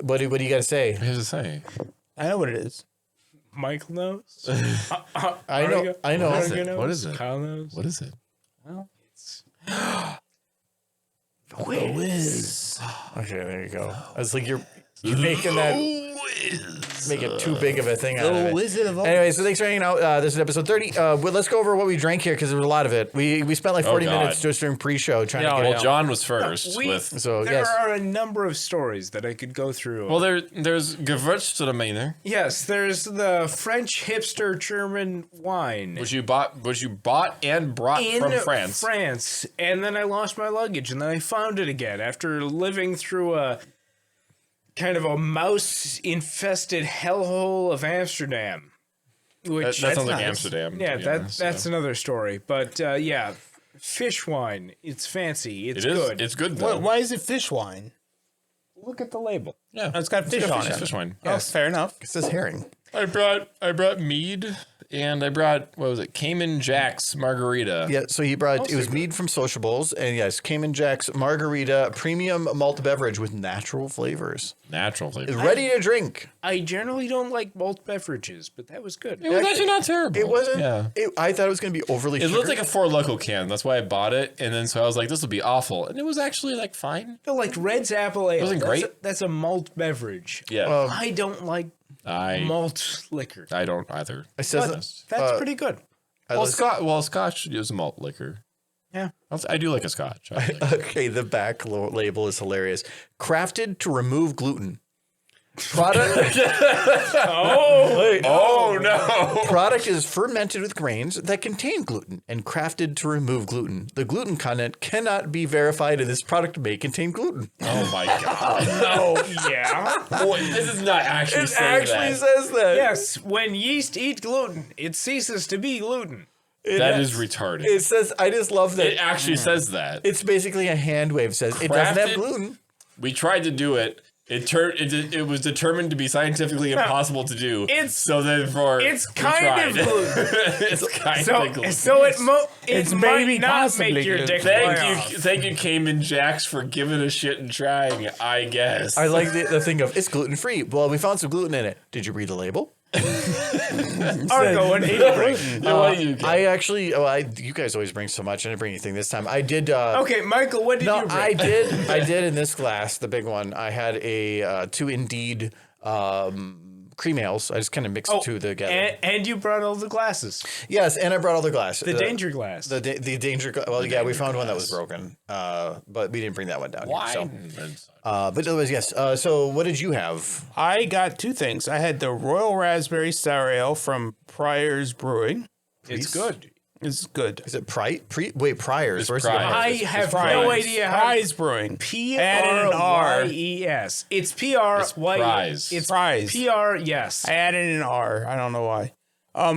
What do you gotta say? What does it say? I know what it is. Michael knows. I know. I know. Argo knows. What is it? Kyle knows. What is it? Well, it's Whiz. Okay, there you go. I was like, you're making that make it too big of a thing out of it. Wizard of Anyway, so thanks for hanging out. This is episode 30. Well, let's go over what we drank here because there was a lot of it. We spent like 40 God. minutes just during pre-show trying to get Well, John was first. we- with So there yes, are a number of stories that I could go through. well, there's Gewürztraminer, Yes, there's the French hipster German wine which you bought and brought in from France. France, and then I lost my luggage, and then I found it again after living through a kind of a mouse-infested hellhole of Amsterdam. Which That sounds like nice. Amsterdam. yeah, to be honest, that's another story. But yeah, fish wine. It's fancy. It's It is. good. It's good though. Why is it fish wine? Look at the label. Yeah, Oh, it's got fish on it. Fish wine. Oh, fair enough. it says herring. I brought mead and I brought what was it? Cayman Jack's margarita. Yeah, so he brought it was mead from Sociables, and yes, Cayman Jack's margarita premium malt beverage with natural flavors. Natural flavor. Ready to drink. I generally don't like malt beverages, but that was good. It was actually not terrible. It wasn't. Yeah. I thought it was going to be overly. It looked like a Four Loko can. That's why I bought it. And then so I was like, this will be awful. And it was actually like fine. I feel like Red's Apple Ale. Wasn't great. That's a malt beverage. Yeah. I don't like malt liquor. I don't either. It says But that's pretty good. Scotch is malt liquor. Yeah. I do like a Scotch. I like it. okay, the back label is hilarious. Crafted to remove gluten. Product. Oh no! Product is fermented with grains that contain gluten and crafted to remove gluten. The gluten content cannot be verified, and this product may contain gluten. Oh my god! Oh, yeah. Boy, this is not actually It saying actually that. says that. Yes, when yeast eat gluten, it ceases to be gluten. That is retarded. It says. I just love that. It actually says that. It's basically a hand wave. It says it doesn't have Crafted? gluten. We tried to do it. It was determined to be scientifically impossible to do. So therefore, It's we kind of tried. gluten. It's kind of gluten. So it It's might maybe not possibly make your gluten. dick fly off. Thank you, Cayman Jacks, for giving a shit and trying. I guess. I like the thing of it's gluten free. Well, we found some gluten in it. Did you read the label? Argo and What do you get? I actually. you guys always bring so much. I didn't bring anything this time. I did. Okay, Michael, what did No, you bring? I did. I did in this glass, the big one. I had a two Indeed cream ales. I just kind of mixed the two together. And you brought all the glasses. Yes, and I brought all the glass. The danger glass. The danger. Well, yeah, we found one that was broken, but we didn't bring that one down. Why? Here, so. But otherwise, yes. So, what did you have? I got two things. I had the Royal Raspberry Sour Ale from Pryor's Brewing. It's good. It's good. Is it Priors? It's Where's Priors. the I have no idea how Prize Brewing. P-R-Y-E-S. It's P-R-Y. Prize. It's Prize. P-R, yes. I added an R. I don't know why.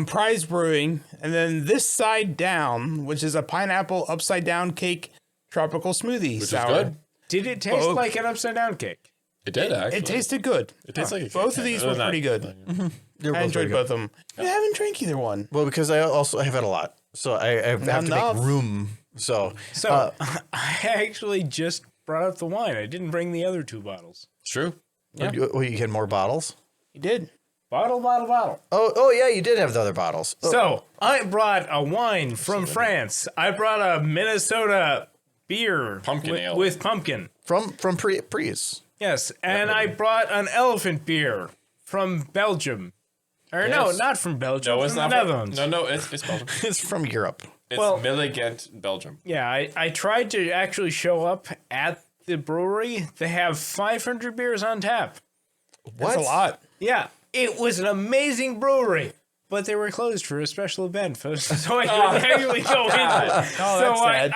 Prize Brewing. And then This Side Down, which is a pineapple upside down cake tropical smoothie Which sour. is good. Did it taste like an upside down cake? It did actually. It tasted good. It tastes like a Both cake. of these Other were than pretty that, good. They're I both enjoyed very both of them. I haven't drank either one. Well, because I also have had a lot, so I have to enough. make room. So, So I actually just brought up the wine. I didn't bring the other two bottles. It's true. Yeah. You had more bottles? He did. Bottle. Oh, yeah, you did have the other bottles. Oh, So I brought a wine from France. I brought a Minnesota beer Pumpkin ale. with pumpkin. from Prius. Yes, and I brought an elephant beer from Belgium. Or no, Yes. not from Belgium. No, it's from not. the Netherlands. No, it's Belgium. It's from Europe. It's Well- Milligant, Belgium. Yeah, I tried to actually show up at the brewery. They have 500 beers on tap. What? That's a lot. Yeah, it was an amazing brewery, but they were closed for a special event, so I couldn't actually go in. that's So sad.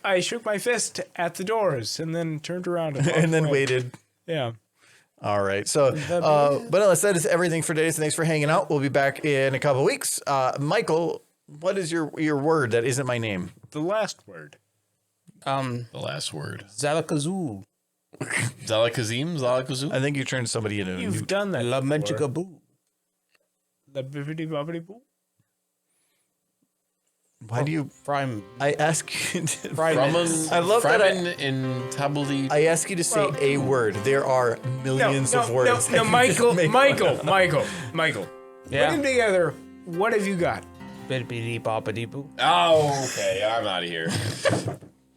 I shook my fist at the doors and then turned around and, And then walked away. waited. Yeah. All right. So, but unless that is everything for today. So thanks for hanging out. We'll be back in a couple of weeks. Michael, what is your word that isn't my name? The last word. The last word. Zalakazoo. Zalakazim? Zalakazoo? I think you turned somebody into. You've done that. La before. Menchikaboo. La bibbidi bobbidi boo. Why do you? Prime. I ask you. To, Ramen, I love that Ramen in Tabuli. I ask you to say a word. There are millions of words. No, that you Michael, just make Michael. Yeah. Put them together. What have you got? Bibbidi bobbidi boo. Oh, okay. I'm out of here.